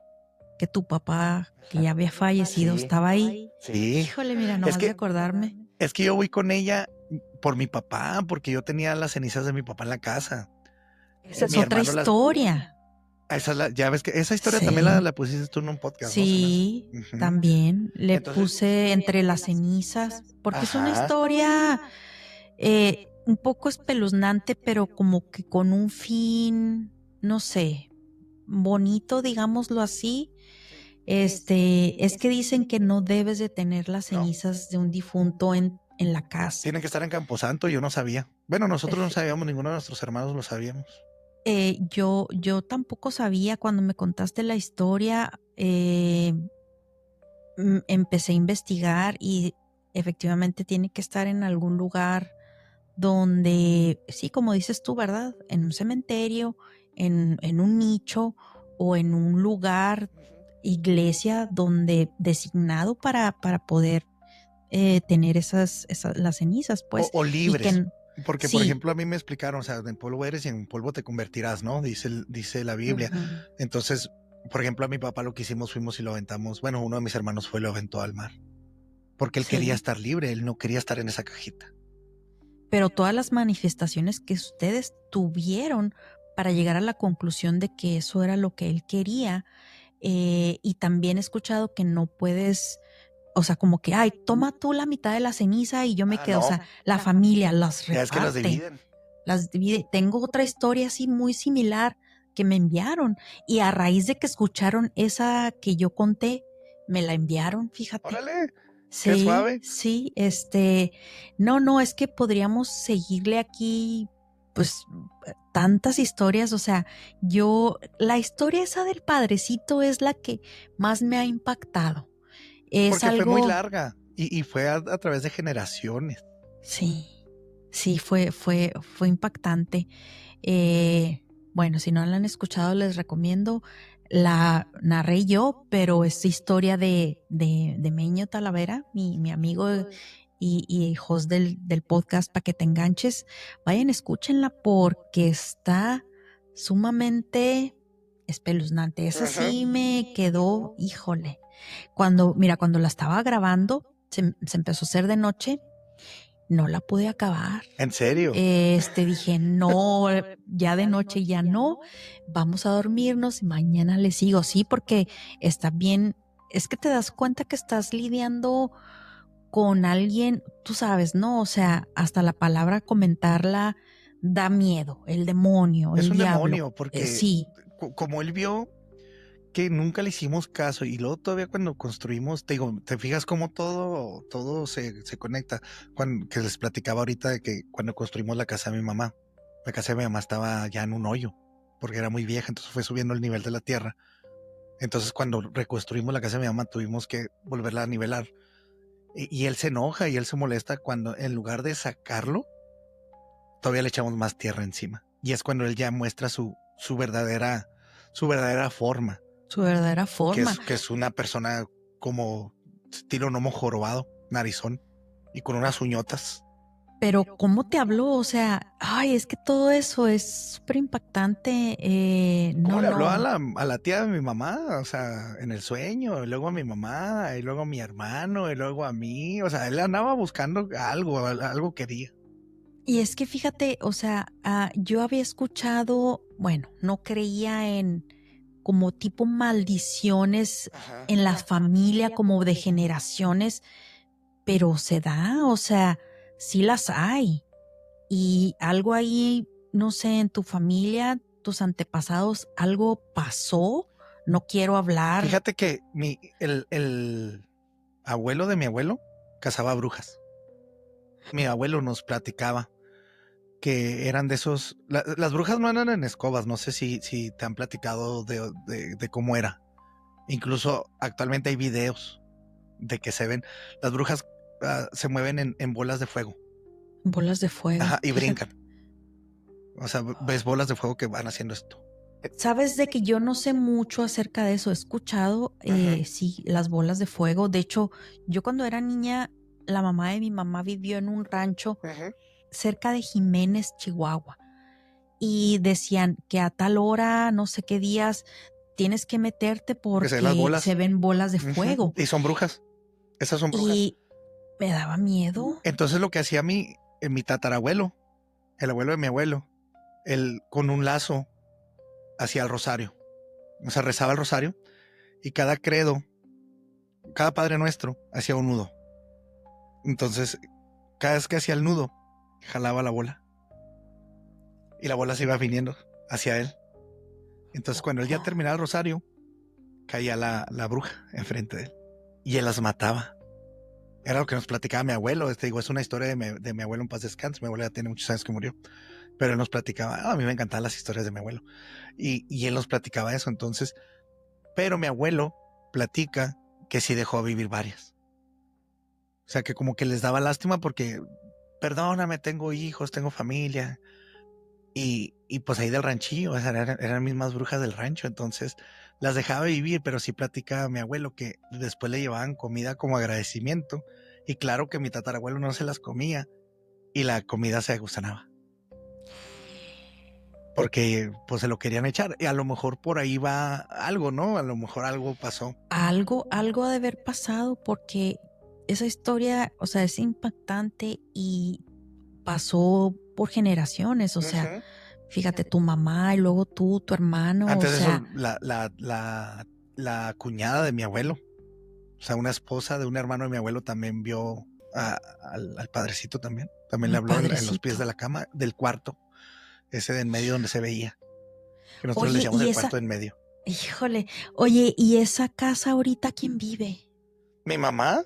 tu papá, que ya había fallecido, sí, estaba ahí. Sí. Híjole, mira, no vas a acordarme. Es que yo voy con ella por mi papá, porque yo tenía las cenizas de mi papá en la casa. Esa es otra historia. Ya ves que esa historia también la pusiste tú en un podcast. Sí, ¿no? También le puse entre las cenizas, porque es una historia Un poco espeluznante, pero como que con un fin, no sé, bonito, digámoslo así. Es que dicen que no debes de tener las No. cenizas de un difunto en la casa. Tienen que estar en Camposanto, yo no sabía. Bueno, nosotros no Efe- sabíamos, ninguno de nuestros hermanos lo sabíamos. yo tampoco sabía cuando me contaste la historia. Empecé a investigar y efectivamente tiene que estar en algún lugar donde, sí, como dices tú, ¿verdad? En un cementerio, en un nicho o en un lugar, iglesia, donde designado para poder tener las cenizas, pues, O y libres. que Porque, por sí. ejemplo, a mí me explicaron, o sea, en polvo eres y en polvo te convertirás, ¿no? Dice la Biblia. Ujú. Entonces, por ejemplo, a mi papá lo que hicimos, fuimos y lo aventamos. Bueno, uno de mis hermanos fue y lo aventó al mar. Porque él quería Sí, estar libre, él no quería estar en esa cajita. pero todas las manifestaciones que ustedes tuvieron para llegar a la conclusión de que eso era lo que él quería, y también he escuchado que no puedes, o sea, como que, ay, toma tú la mitad de la ceniza y yo me quedo, o No, sea, la familia las ya es que las reparte, dividen. las divide. Tengo otra historia así muy similar que me enviaron y a raíz de que escucharon esa que yo conté, me la enviaron, fíjate. Órale, qué Sí, suave. sí, no, es que podríamos seguirle aquí, pues, tantas historias, o sea, la historia esa del padrecito es la que más me ha impactado. Es Porque fue muy algo, larga y fue a través de generaciones. sí, sí, fue impactante. Bueno, si no la han escuchado, les recomiendo. La narré yo, pero es historia de Meño Talavera, mi amigo y host del podcast para que te enganches. Vayan, escúchenla porque está sumamente espeluznante. Esa Ajá. sí me quedó, híjole. Cuando la estaba grabando, se empezó a hacer de noche, no la pude acabar. ¿En serio? Dije, no, ya de noche ya no, vamos a dormirnos y mañana le sigo, sí, porque está bien, es que te das cuenta que estás lidiando con alguien, tú sabes, ¿no? O sea, hasta la palabra comentarla da miedo, el demonio, Es el un diablo, demonio, porque sí, como él vio que nunca le hicimos caso y luego todavía cuando construimos, te digo, te fijas cómo todo se conecta. Que les platicaba ahorita de que cuando construimos la casa de mi mamá, la casa de mi mamá estaba ya en un hoyo, porque era muy vieja, entonces fue subiendo el nivel de la tierra. Entonces cuando reconstruimos la casa de mi mamá tuvimos que volverla a nivelar. Y él se enoja y él se molesta cuando en lugar de sacarlo, todavía le echamos más tierra encima. Y es cuando él ya muestra su verdadera forma, su verdadera forma. que es una persona como estilo gnomo jorobado, narizón, y con unas uñotas. Pero ¿cómo te habló? O sea, ay, es que todo eso es súper impactante. ¿Cómo No, le habló no. a la tía de mi mamá? O sea, en el sueño, y luego a mi mamá, y luego a mi hermano, y luego a mí. O sea, él andaba buscando algo quería. Y es que fíjate, o sea, yo había escuchado, bueno, no creía en como tipo maldiciones Ajá. en la familia, como de generaciones, pero se da, o sea, sí las hay. Y algo ahí, no sé, en tu familia, tus antepasados, algo pasó. No quiero hablar. Fíjate que el abuelo de mi abuelo cazaba brujas. Mi abuelo nos platicaba que eran de esos. Las brujas no eran en escobas, no sé si te han platicado de cómo era. Incluso actualmente hay videos de que se ven. Las brujas se mueven en bolas de fuego. Bolas de fuego, Ajá, y fíjate. brincan. O sea, ves bolas de fuego que van haciendo esto. Sabes de que yo no sé mucho acerca de eso. He escuchado, Ajá. sí, las bolas de fuego. De hecho, yo cuando era niña, la mamá de mi mamá vivió en un rancho Ajá. cerca de Jiménez, Chihuahua. Y decían que a tal hora, no sé qué días, tienes que meterte Que se ven las porque se bolas. ven bolas de Ujú. fuego. Y son brujas. Esas son brujas. Y me daba miedo. Entonces lo que hacía mi tatarabuelo, el abuelo de mi abuelo, él con un lazo hacía el rosario. O sea, rezaba el rosario y cada credo, cada Padre Nuestro hacía un nudo. Entonces, cada vez que hacía el nudo, jalaba la bola y la bola se iba viniendo hacia él. Entonces cuando él ya terminaba el rosario, caía la bruja enfrente de él y él las mataba. Era lo que nos platicaba mi abuelo. Digo, es una historia de mi abuelo en paz descanse. Mi abuelo ya tiene muchos años que murió, pero él nos platicaba. A mí me encantaban las historias de mi abuelo y él nos platicaba eso. Entonces, pero mi abuelo platica que sí dejó vivir varias. O sea, que como que les daba lástima porque, perdóname, tengo hijos, tengo familia. Y pues ahí del ranchillo, o sea, eran mismas brujas del rancho, entonces las dejaba vivir, pero sí platicaba mi abuelo que después le llevaban comida como agradecimiento, y claro que mi tatarabuelo no se las comía, y la comida se gusanaba, porque pues se lo querían echar, y a lo mejor por ahí va algo, ¿no? A lo mejor algo pasó. Algo ha de haber pasado porque esa historia, o sea, es impactante y pasó por generaciones, o sea, Ujú. fíjate, tu mamá y luego tú, tu hermano, o Antes de sea, eso, la cuñada de mi abuelo, o sea, una esposa de un hermano de mi abuelo también vio al padrecito también. También le un habló en los pies padrecito. de la cama, del cuarto, ese de en medio donde se veía. Que nosotros le Oye, decíamos y el esa, cuarto de en medio. híjole, oye, ¿y esa casa ahorita quién vive? Mi mamá,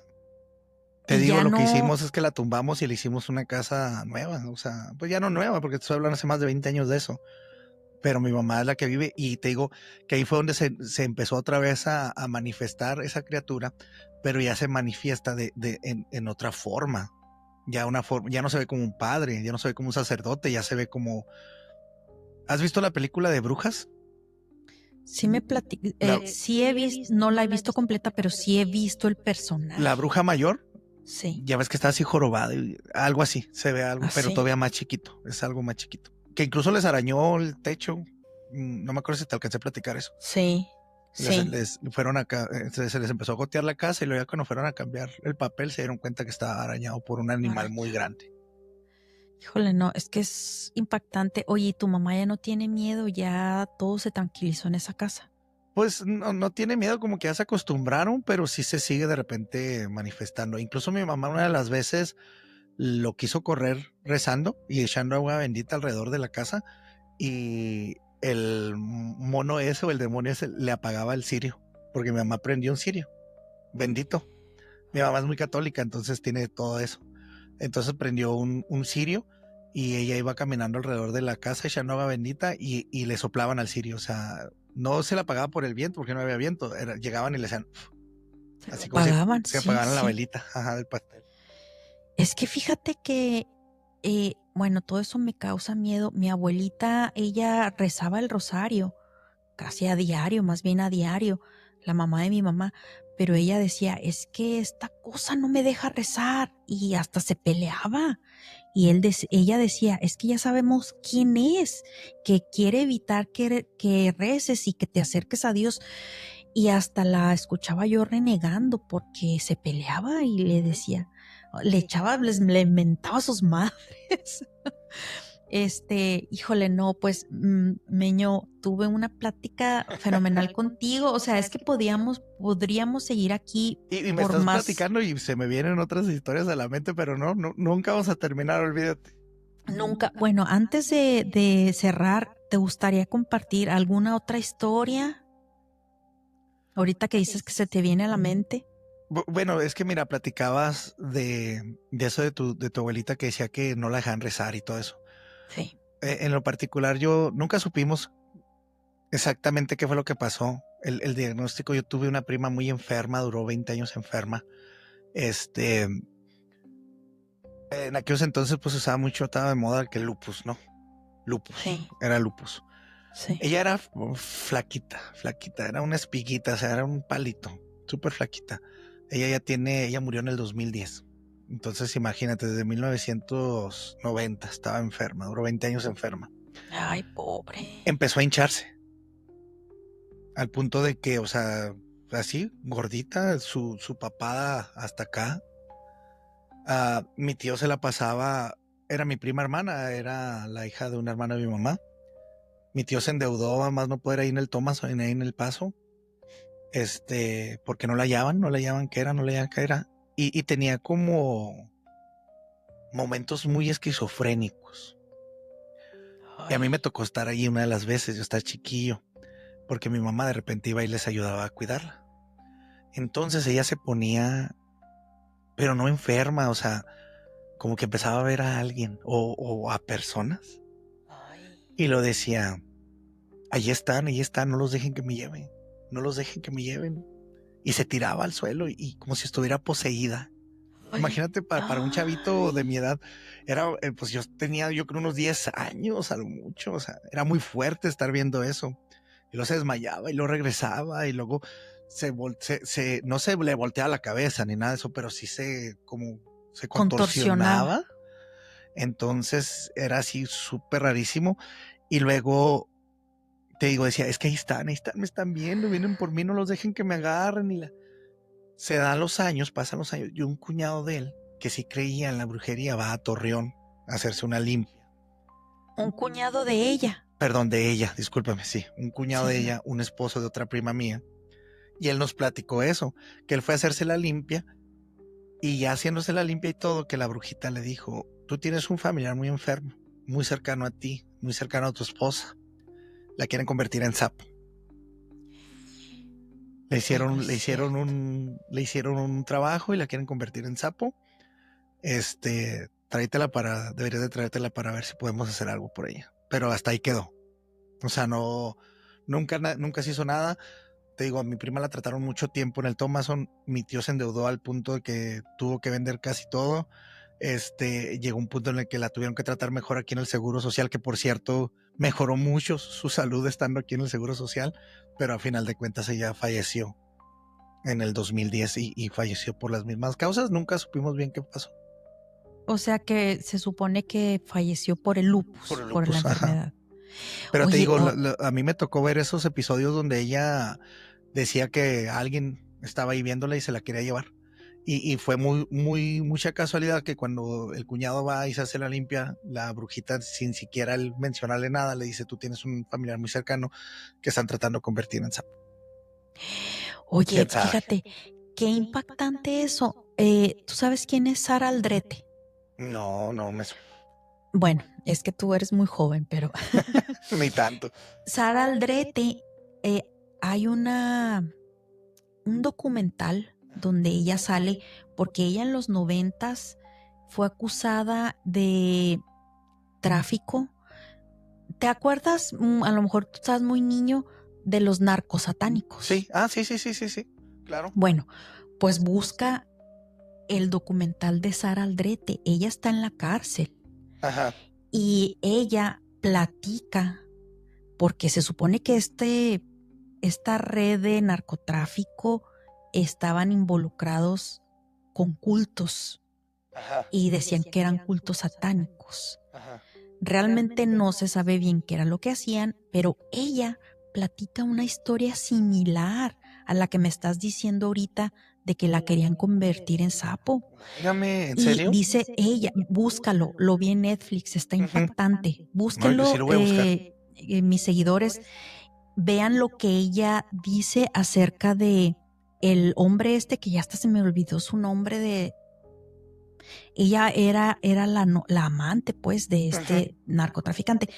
te Y digo, ya lo que no, hicimos es que la tumbamos y le hicimos una casa nueva. O sea, pues ya no nueva, porque te estoy hablando hace más de 20 años de eso. Pero mi mamá es la que vive y te digo que ahí fue donde se empezó otra vez a manifestar esa criatura, pero ya se manifiesta en otra forma. Ya una forma, ya no se ve como un padre, ya no se ve como un sacerdote, ya se ve como... ¿Has visto la película de Brujas? sí me platicó, La, sí he visto, no la he visto completa, pero sí he visto el la personaje. bruja mayor, Sí, ya ves que está así jorobada, algo así, se ve algo, pero así, todavía más chiquito, es algo más chiquito. Que incluso les arañó el techo, no me acuerdo si te alcancé a platicar eso. sí, sí. Les fueron acá, se les empezó a gotear la casa y luego ya cuando fueron a cambiar el papel se dieron cuenta que estaba arañado por un animal muy Araña. grande. Híjole, no, es que es impactante. Oye, ¿y tu mamá ya no tiene miedo? Ya todo se tranquilizó en esa casa. Pues no tiene miedo, como que ya se acostumbraron, pero sí se sigue de repente manifestando. Incluso mi mamá una de las veces lo quiso correr rezando y echando agua bendita alrededor de la casa y el mono ese o el demonio ese le apagaba el cirio, porque mi mamá prendió un cirio, bendito. Mi mamá es muy católica, entonces tiene todo eso. Entonces prendió un cirio y ella iba caminando alrededor de la casa echando agua bendita y le soplaban al cirio. O sea, no se la apagaba por el viento, porque no había viento. Llegaban y le hacían Se lo así como si apagaban, se sí, apagaran la sí. velita, ajá, del pastel. Es que fíjate que, bueno, todo eso me causa miedo. Mi abuelita, ella rezaba el rosario, casi a diario, más bien a diario, la mamá de mi mamá, pero ella decía, es que esta cosa no me deja rezar y hasta se peleaba. Y ella decía, es que ya sabemos quién es, que quiere evitar que reces y que te acerques a Dios. Y hasta la escuchaba yo renegando porque se peleaba y le decía, le echaba, le mentaba a sus madres. Híjole, no, pues, Meño, tuve una plática fenomenal contigo. O sea, es que podríamos seguir aquí Y me por estás más. platicando y se me vienen otras historias a la mente, pero nunca vamos a terminar, olvídate. Nunca. Bueno, antes de cerrar, ¿te gustaría compartir alguna otra historia? Ahorita que dices que se te viene a la mente. Bueno, es que mira, platicabas de eso de tu abuelita que decía que no la dejaban rezar y todo eso. Sí. En lo particular, yo nunca supimos exactamente qué fue lo que pasó. El diagnóstico, yo tuve una prima muy enferma, duró 20 años enferma. En aquellos entonces pues usaba mucho, estaba de moda que el lupus, ¿no? Lupus, Sí, era lupus. sí. Ella era flaquita, flaquita, era una espiguita, o sea, era un palito, súper flaquita. Ella murió en el 2010. Entonces imagínate, desde 1990 estaba enferma, duró 20 años enferma. Ay, pobre. Empezó a hincharse, al punto de que, o sea, así, gordita, su papada hasta acá. Mi tío se la pasaba, era mi prima hermana, era la hija de una hermana de mi mamá. Mi tío se endeudó a más no poder ahí en el Tomás o ahí en el Paso, porque no la hallaban qué era, no le hallaban qué era. Y tenía como momentos muy esquizofrénicos. Y a mí me tocó estar ahí una de las veces, yo estaba chiquillo, porque mi mamá de repente iba y les ayudaba a cuidarla. Entonces ella se ponía, pero no enferma, o sea, como que empezaba a ver a alguien o a personas. Y lo decía, allí están, no los dejen que me lleven, no los dejen que me lleven. Y se tiraba al suelo y como si estuviera poseída. Imagínate para un chavito de mi edad, era, pues yo tenía yo creo unos 10 años a lo mucho, o sea, era muy fuerte estar viendo eso. Y luego se desmayaba y luego regresaba y luego no se le volteaba la cabeza ni nada de eso, pero sí se contorsionaba. Entonces era así súper rarísimo. Y luego, te digo, decía, es que ahí están, me están viendo, vienen por mí, no los dejen que me agarren. Se dan los años, pasan los años, y un cuñado de él, que sí creía en la brujería, va a Torreón a hacerse una limpia. Un cuñado de ella. Perdón, de ella, discúlpame, sí. Un cuñado de ella, un esposo de otra prima mía. Y él nos platicó eso, que él fue a hacerse la limpia, y ya haciéndose la limpia y todo, que la brujita le dijo, tú tienes un familiar muy enfermo, muy cercano a ti, muy cercano a tu esposa. La quieren convertir en sapo. Le hicieron un trabajo y la quieren convertir en sapo. Deberías de traértela para ver si podemos hacer algo por ella. Pero hasta ahí quedó. O sea, nunca se hizo nada. Te digo, a mi prima la trataron mucho tiempo en el Thomason. Mi tío se endeudó al punto de que tuvo que vender casi todo. Llegó un punto en el que la tuvieron que tratar mejor aquí en el Seguro Social, que por cierto mejoró mucho su salud estando aquí en el Seguro Social, pero a final de cuentas ella falleció en el 2010 y falleció por las mismas causas. Nunca supimos bien qué pasó. O sea que se supone que falleció por el lupus, por la enfermedad. Pero te digo, a mí me tocó ver esos episodios donde ella decía que alguien estaba ahí viéndola y se la quería llevar. Y fue mucha casualidad que cuando el cuñado va y se hace la limpia, la brujita, sin siquiera él mencionarle nada, le dice, tú tienes un familiar muy cercano que están tratando de convertir en sapo. Oye, fíjate, qué impactante eso. ¿Tú sabes quién es Sara Aldrete? No me... Bueno, es que tú eres muy joven, pero... Ni tanto. Sara Aldrete, hay un documental donde ella sale, porque ella en los 90s fue acusada de tráfico. ¿Te acuerdas? A lo mejor tú estás muy niño, de los narcosatánicos. Sí, sí, claro. Bueno, pues busca el documental de Sara Aldrete. Ella está en la cárcel. Ajá. Y ella platica, porque se supone que esta red de narcotráfico estaban involucrados con cultos. Ajá. Y decían que eran cultos satánicos. Ajá. Realmente no se sabe bien qué era lo que hacían, pero ella platica una historia similar a la que me estás diciendo ahorita de que la querían convertir en sapo. Dígame, ¿en serio? Y dice ella, búscalo, lo vi en Netflix, está impactante. Búsquenlo, No, pues sí lo voy a buscar. mis seguidores, vean lo que ella dice acerca de el hombre que ya hasta se me olvidó su nombre ella era la amante, pues, de este narcotraficante.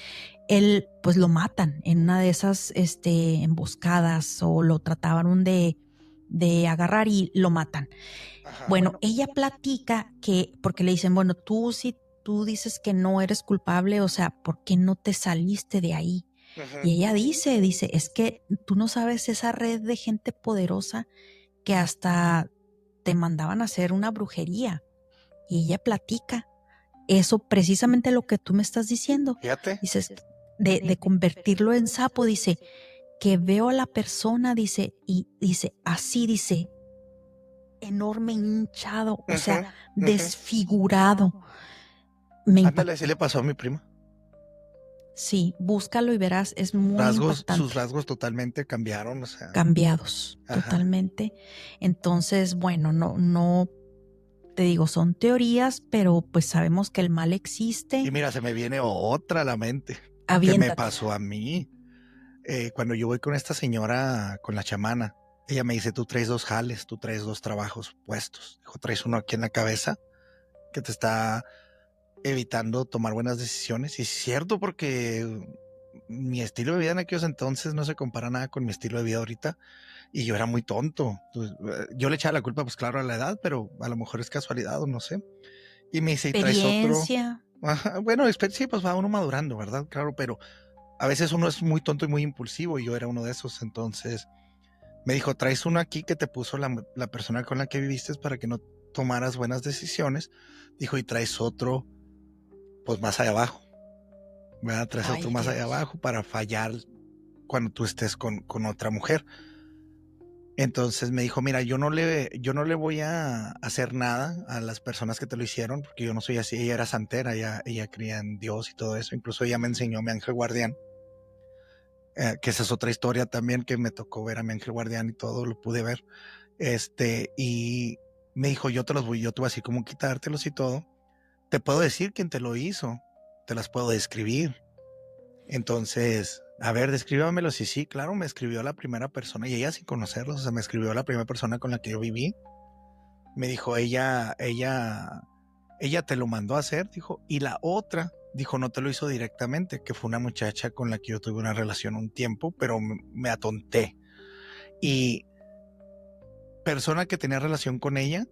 Él, pues, lo matan en una de esas emboscadas o lo trataban de agarrar y lo matan. Bueno, ella platica que, porque le dicen, bueno, si tú dices que no eres culpable, o sea, ¿por qué no te saliste de ahí? Y ella dice, es que tú no sabes esa red de gente poderosa que hasta te mandaban a hacer una brujería. Y ella platica eso, precisamente lo que tú me estás diciendo. Fíjate. Dices, de convertirlo en sapo, dice, que veo a la persona, dice, y dice, así, dice, enorme, hinchado, o sea, desfigurado. Ándale, así le pasó a mi prima. Sí, búscalo y verás, es muy impactante. Sus rasgos totalmente cambiaron, o sea. Cambiados, totalmente. Entonces, bueno, no te digo, son teorías, pero pues sabemos que el mal existe. Y mira, se me viene otra a la mente. Aviéntate. Que me pasó a mí. Cuando yo voy con esta señora, con la chamana, ella me dice, tú traes 2 jales, tú traes 2 trabajos puestos. Dijo, traes uno aquí en la cabeza que te está evitando tomar buenas decisiones. Y es cierto, porque mi estilo de vida en aquellos entonces no se compara nada con mi estilo de vida ahorita. Y yo era muy tonto. Yo le echaba la culpa, pues claro, a la edad, pero a lo mejor es casualidad o no sé. Y me dice, ¿y traes otro? Experiencia. Ajá, bueno, sí, pues va uno madurando, ¿verdad? Claro, pero a veces uno es muy tonto y muy impulsivo y yo era uno de esos. Entonces me dijo, traes uno aquí que te puso la persona con la que viviste para que no tomaras buenas decisiones. Dijo, y traes otro, pues más allá abajo, ¿verdad? Traes Ay, otro más allá Dios. abajo para fallar cuando tú estés con otra mujer. Entonces me dijo, mira, yo no le voy a hacer nada a las personas que te lo hicieron, porque yo no soy así. Ella era santera, ella creía en Dios y todo eso. Incluso ella me enseñó a mi ángel guardián, que esa es otra historia también, que me tocó ver a mi ángel guardián y todo, lo pude ver. Y me dijo, yo te voy a decir cómo quitártelos y todo. Te puedo decir quién te lo hizo, te las puedo describir. Entonces, a ver, descríbamelos. Y sí, claro, me escribió la primera persona, y ella sin conocerlos, o sea, me escribió la primera persona con la que yo viví. Me dijo, ella te lo mandó a hacer, dijo, y la otra, dijo, no te lo hizo directamente, que fue una muchacha con la que yo tuve una relación un tiempo, pero me atonté. Y persona que tenía relación con ella,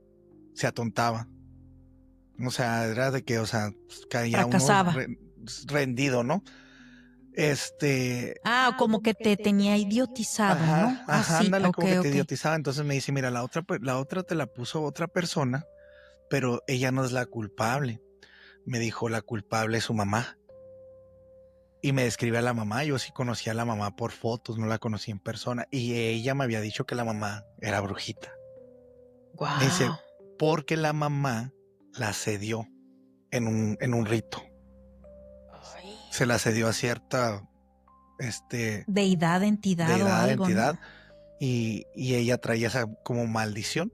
se atontaba. O sea, era de que, o sea, caía uno Fracasaba. rendido, ¿no? Como que te tenía idiotizado, ¿no? Ajá, Sí, ándale, ok, como que te ok. idiotizaba. Entonces me dice, mira, la otra te la puso otra persona, pero ella no es la culpable. Me dijo, la culpable es su mamá. Y me describe a la mamá. Yo sí conocía a la mamá por fotos, no la conocí en persona. Y ella me había dicho que la mamá era brujita. Me dice, Wow. porque la mamá la cedió en un rito. Se la cedió a cierta Deidad, entidad o deidad, algo, entidad, ¿no? y ella traía esa como maldición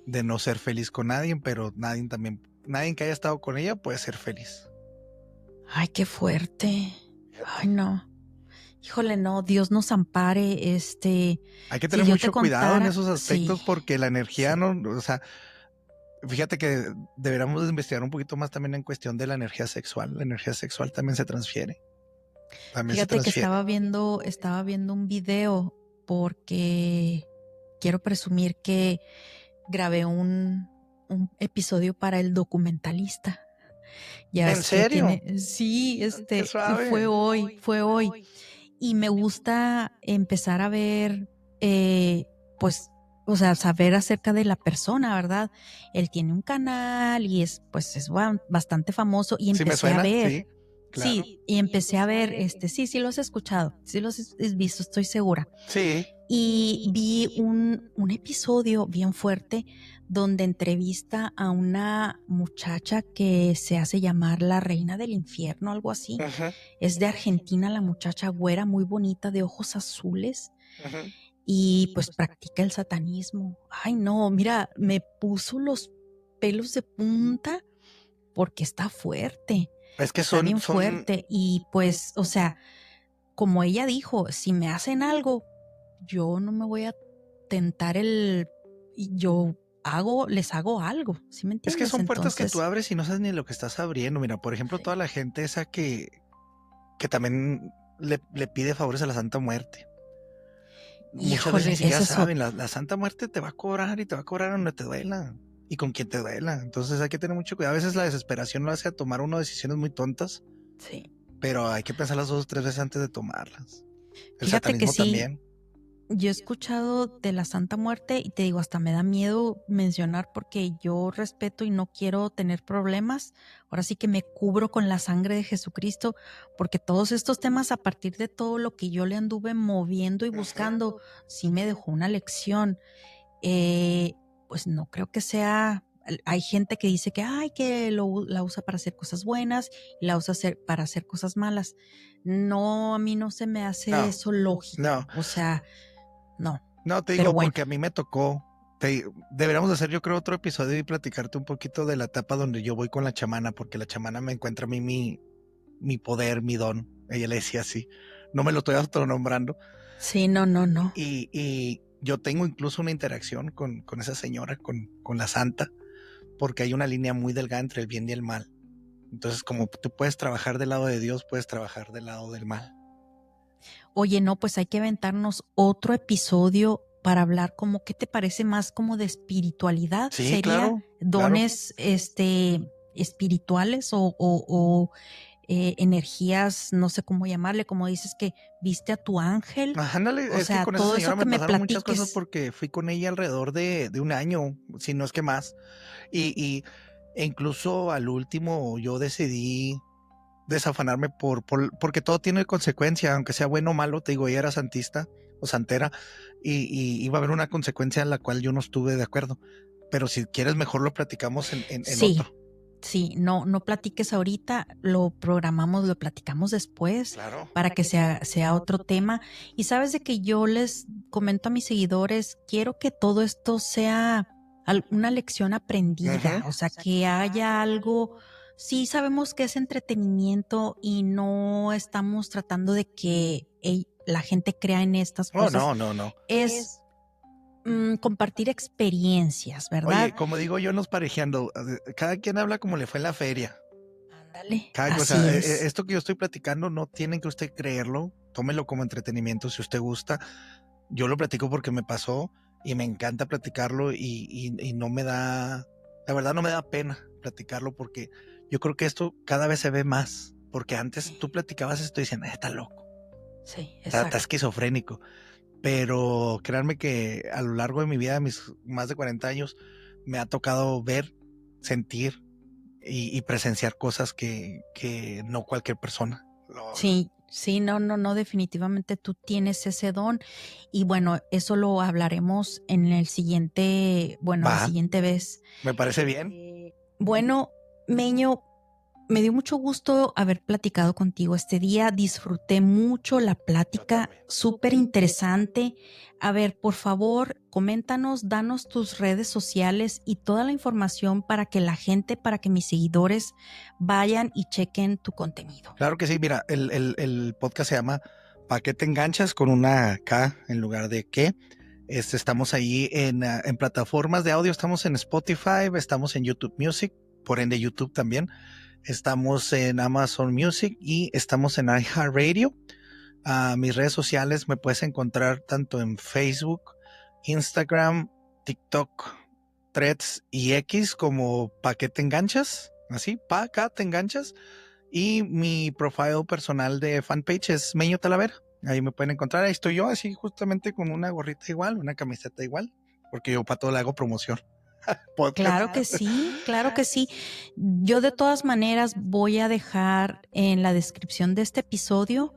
de no ser feliz con nadie, pero nadie que haya estado con ella puede ser feliz. Ay, qué fuerte. Ay, no. Híjole, no, Dios nos ampare. Hay que Si tener yo te mucho cuidado en contara, esos sí, aspectos, porque la energía sí. no, o sea, fíjate que deberíamos investigar un poquito más también en cuestión de la energía sexual. La energía sexual también se transfiere. También se Fíjate que transfiere. estaba viendo un video porque quiero presumir que grabé un episodio para El Documentalista. Ya ¿En es que serio? sí, Qué suave. fue hoy. Y me gusta empezar a ver, pues, o sea, saber acerca de la persona, ¿verdad? Él tiene un canal y es bastante famoso y ¿Sí me empecé a suena? ver. Sí, claro. Sí, y empecé a ver, sí lo has escuchado, sí los has visto, estoy segura. Sí. Y vi un episodio bien fuerte donde entrevista a una muchacha que se hace llamar la reina del infierno, algo así. Ujú, Es de Argentina, la muchacha güera, muy bonita, de ojos azules, ujú. y pues practica el satanismo. Ay, no, mira, me puso los pelos de punta porque Es que está bien son, fuerte. Y pues, o sea, como ella dijo, si me hacen algo, yo no me voy a tentar yo les hago algo, ¿sí me es que entiendes? son puertas que tú Entonces, abres y no sabes ni lo que estás abriendo. Mira, por ejemplo, toda la gente esa que también le pide favores a la Santa Muerte. Muchas veces ni híjole, siquiera ese es saben, la Santa Muerte te va a cobrar y te va a cobrar donde te duela y con quien te duela. Entonces hay que tener mucho cuidado. A veces la desesperación lo hace a tomar uno decisiones muy tontas, sí. pero hay que pensarlas 2 o 3 veces antes de tomarlas. El Fíjate que satanismo sí, también. yo he escuchado de la Santa Muerte y te digo, hasta me da miedo mencionar porque yo respeto y no quiero tener problemas. Ahora sí que me cubro con la sangre de Jesucristo, porque todos estos temas, a partir de todo lo que yo le anduve moviendo y buscando, sí me dejó una lección. Pues no creo que sea. Hay gente que dice que, ay, que la usa para hacer cosas buenas y la usa para hacer cosas malas. No, a mí no se me hace No, eso lógico. no. O sea, no. No, te Pero digo, bueno, porque a mí me tocó. Deberíamos hacer, yo creo, otro episodio y platicarte un poquito de la etapa donde yo voy con la chamana, porque la chamana me encuentra a mí mi poder, mi don. Ella le decía así. No me lo estoy autonombrando. sí, no. Y yo tengo incluso una interacción con esa señora, con la santa, porque hay una línea muy delgada entre el bien y el mal. Entonces, como tú puedes trabajar del lado de Dios, puedes trabajar del lado del mal. Oye, no, pues hay que aventarnos otro episodio para hablar como, ¿qué te parece más como de espiritualidad? Sí, ¿Sería claro, dones espirituales o energías, no sé cómo llamarle, como dices que viste a tu ángel? Ándale, O es que sea, con esa todo señora eso me que me pasaron muchas cosas platiques. porque fui con ella alrededor de un año, si no es que más. E incluso al último yo decidí desafanarme porque todo tiene consecuencia, aunque sea bueno o malo. Te digo, ella era santista o santera y iba a haber una consecuencia en la cual yo no estuve de acuerdo. Pero si quieres, mejor lo platicamos en Sí, otro. sí, no platiques ahorita, lo programamos, lo platicamos después Claro. para que sea otro tema. Y sabes de que yo les comento a mis seguidores, quiero que todo esto sea una lección aprendida, Ujú. o sea, que haya algo. Sí sabemos que es entretenimiento y no estamos tratando de que la gente crea en estas Oh, cosas. no, no, no. Es compartir experiencias, ¿verdad? Oye, como digo yo, nos parejeando, cada quien habla como le fue en la feria. Ándale, Cada así cosa, es. esto que yo estoy platicando no tienen que usted creerlo, tómelo como entretenimiento si usted gusta. Yo lo platico porque me pasó y me encanta platicarlo y no me da, la verdad no me da pena platicarlo porque yo creo que esto cada vez se ve más, porque antes tú platicabas esto y decían, está loco, Sí, está exacto. esquizofrénico, pero créanme que a lo largo de mi vida, mis más de 40 años, me ha tocado ver, sentir y presenciar cosas que no cualquier persona. Sí, sí, no, definitivamente tú tienes ese don. Y bueno, eso lo hablaremos en el siguiente, bueno, la Va, siguiente vez. me parece bien. Bueno, Meño, me dio mucho gusto haber platicado contigo este día. Disfruté mucho la plática, también. súper interesante. A ver, por favor, coméntanos, danos tus redes sociales y toda la información para que la gente, para que mis seguidores vayan y chequen tu contenido. Claro que sí, mira, el podcast se llama ¿Pa' qué te enganchas? Con una K en lugar de qué. Estamos ahí en plataformas de audio, estamos en Spotify, estamos en YouTube Music, por ende YouTube también. Estamos en Amazon Music y estamos en iHeartRadio. Mis redes sociales me puedes encontrar tanto en Facebook, Instagram, TikTok, Threads y X como ¿Pa' qué te enganchas? Así, ¿pa' acá te enganchas? Y mi profile personal de fanpage es Meño Talavera. Ahí me pueden encontrar. Ahí estoy yo, así justamente con una gorrita igual, una camiseta igual, porque yo para todo le hago promoción. Podcast. Claro que sí, claro que sí. Yo de todas maneras voy a dejar en la descripción de este episodio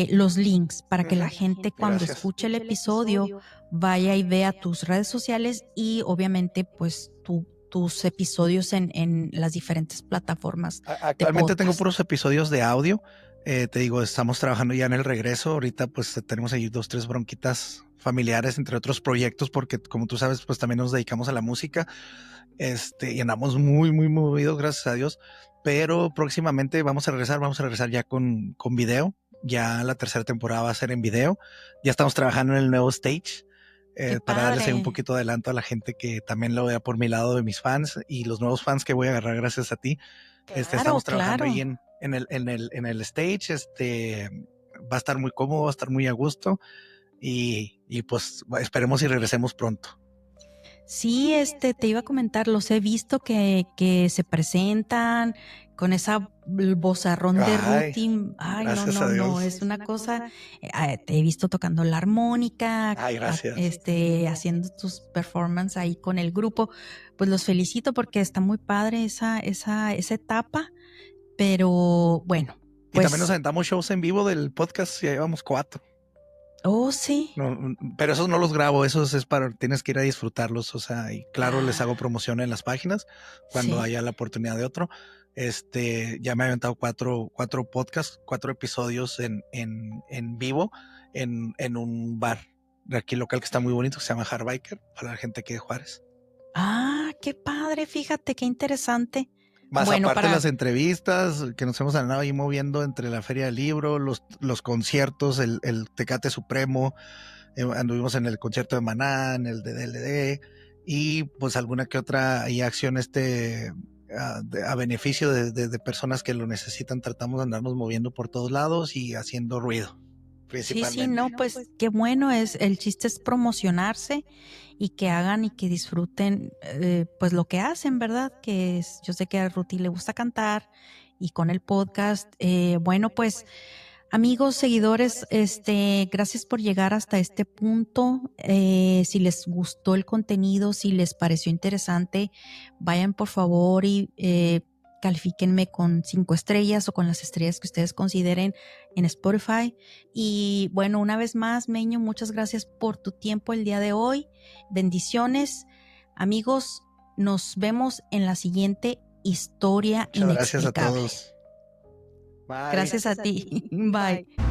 los links para que la gente cuando Gracias. escuche el episodio vaya y vea tus redes sociales y obviamente pues tus episodios en las diferentes plataformas de Actualmente tengo podcast. puros episodios de audio. Te digo, estamos trabajando ya en el regreso. Ahorita pues tenemos ahí 2, 3 bronquitas familiares, entre otros proyectos, porque como tú sabes, pues también nos dedicamos a la música. Y andamos muy movidos, gracias a Dios. Pero próximamente vamos a regresar ya con video. Ya la tercera temporada va a ser en video. Ya estamos trabajando en el nuevo stage. Qué Para darles ahí un padre. poquito de adelanto a la gente que también lo vea por mi lado de mis fans y los nuevos fans que voy a agarrar gracias a ti. Claro, Estamos trabajando claro. ahí en el stage. Va a estar muy cómodo, va a estar muy a gusto y pues esperemos y regresemos pronto. Sí, te iba a comentar, los he visto que se presentan con esa vozarrón de Ay, Ruti. Ay, gracias a no, Dios. es una cosa. Te he visto tocando la armónica, Ay, gracias. haciendo tus performances ahí con el grupo. Pues los felicito porque está muy padre esa etapa, pero bueno, Y también nos pues, aventamos shows en vivo del podcast, ya llevamos 4. oh, sí. No, pero esos no los grabo, esos es tienes que ir a disfrutarlos, o sea, y claro, les hago promoción en las páginas cuando Sí. haya la oportunidad de otro. Ya me he aventado 4 podcasts, 4 episodios en vivo en un bar de aquí local que está muy bonito, que se llama Hardbiker, para la gente que de Juárez. Qué padre, fíjate, qué interesante. Más Bueno, aparte las entrevistas que nos hemos andado ahí moviendo entre la Feria del Libro, los conciertos, el Tecate Supremo, anduvimos en el concierto de Maná, en el de DLD, y pues alguna que otra ahí acción a beneficio de personas que lo necesitan. Tratamos de andarnos moviendo por todos lados y haciendo ruido, principalmente. Sí, no, pues qué bueno es. El chiste es promocionarse y que hagan y que disfruten pues lo que hacen, ¿verdad? Que es, yo sé que a Ruti le gusta cantar y con el podcast, bueno, pues amigos, seguidores, gracias por llegar hasta este punto. Si les gustó el contenido, si les pareció interesante, vayan por favor y califíquenme con 5 estrellas o con las estrellas que ustedes consideren en Spotify. Y bueno, una vez más, Meño, muchas gracias por tu tiempo el día de hoy. Bendiciones. Amigos, nos vemos en la siguiente historia Muchas gracias a inexplicable. todos. Bye. Gracias a ti. Bye.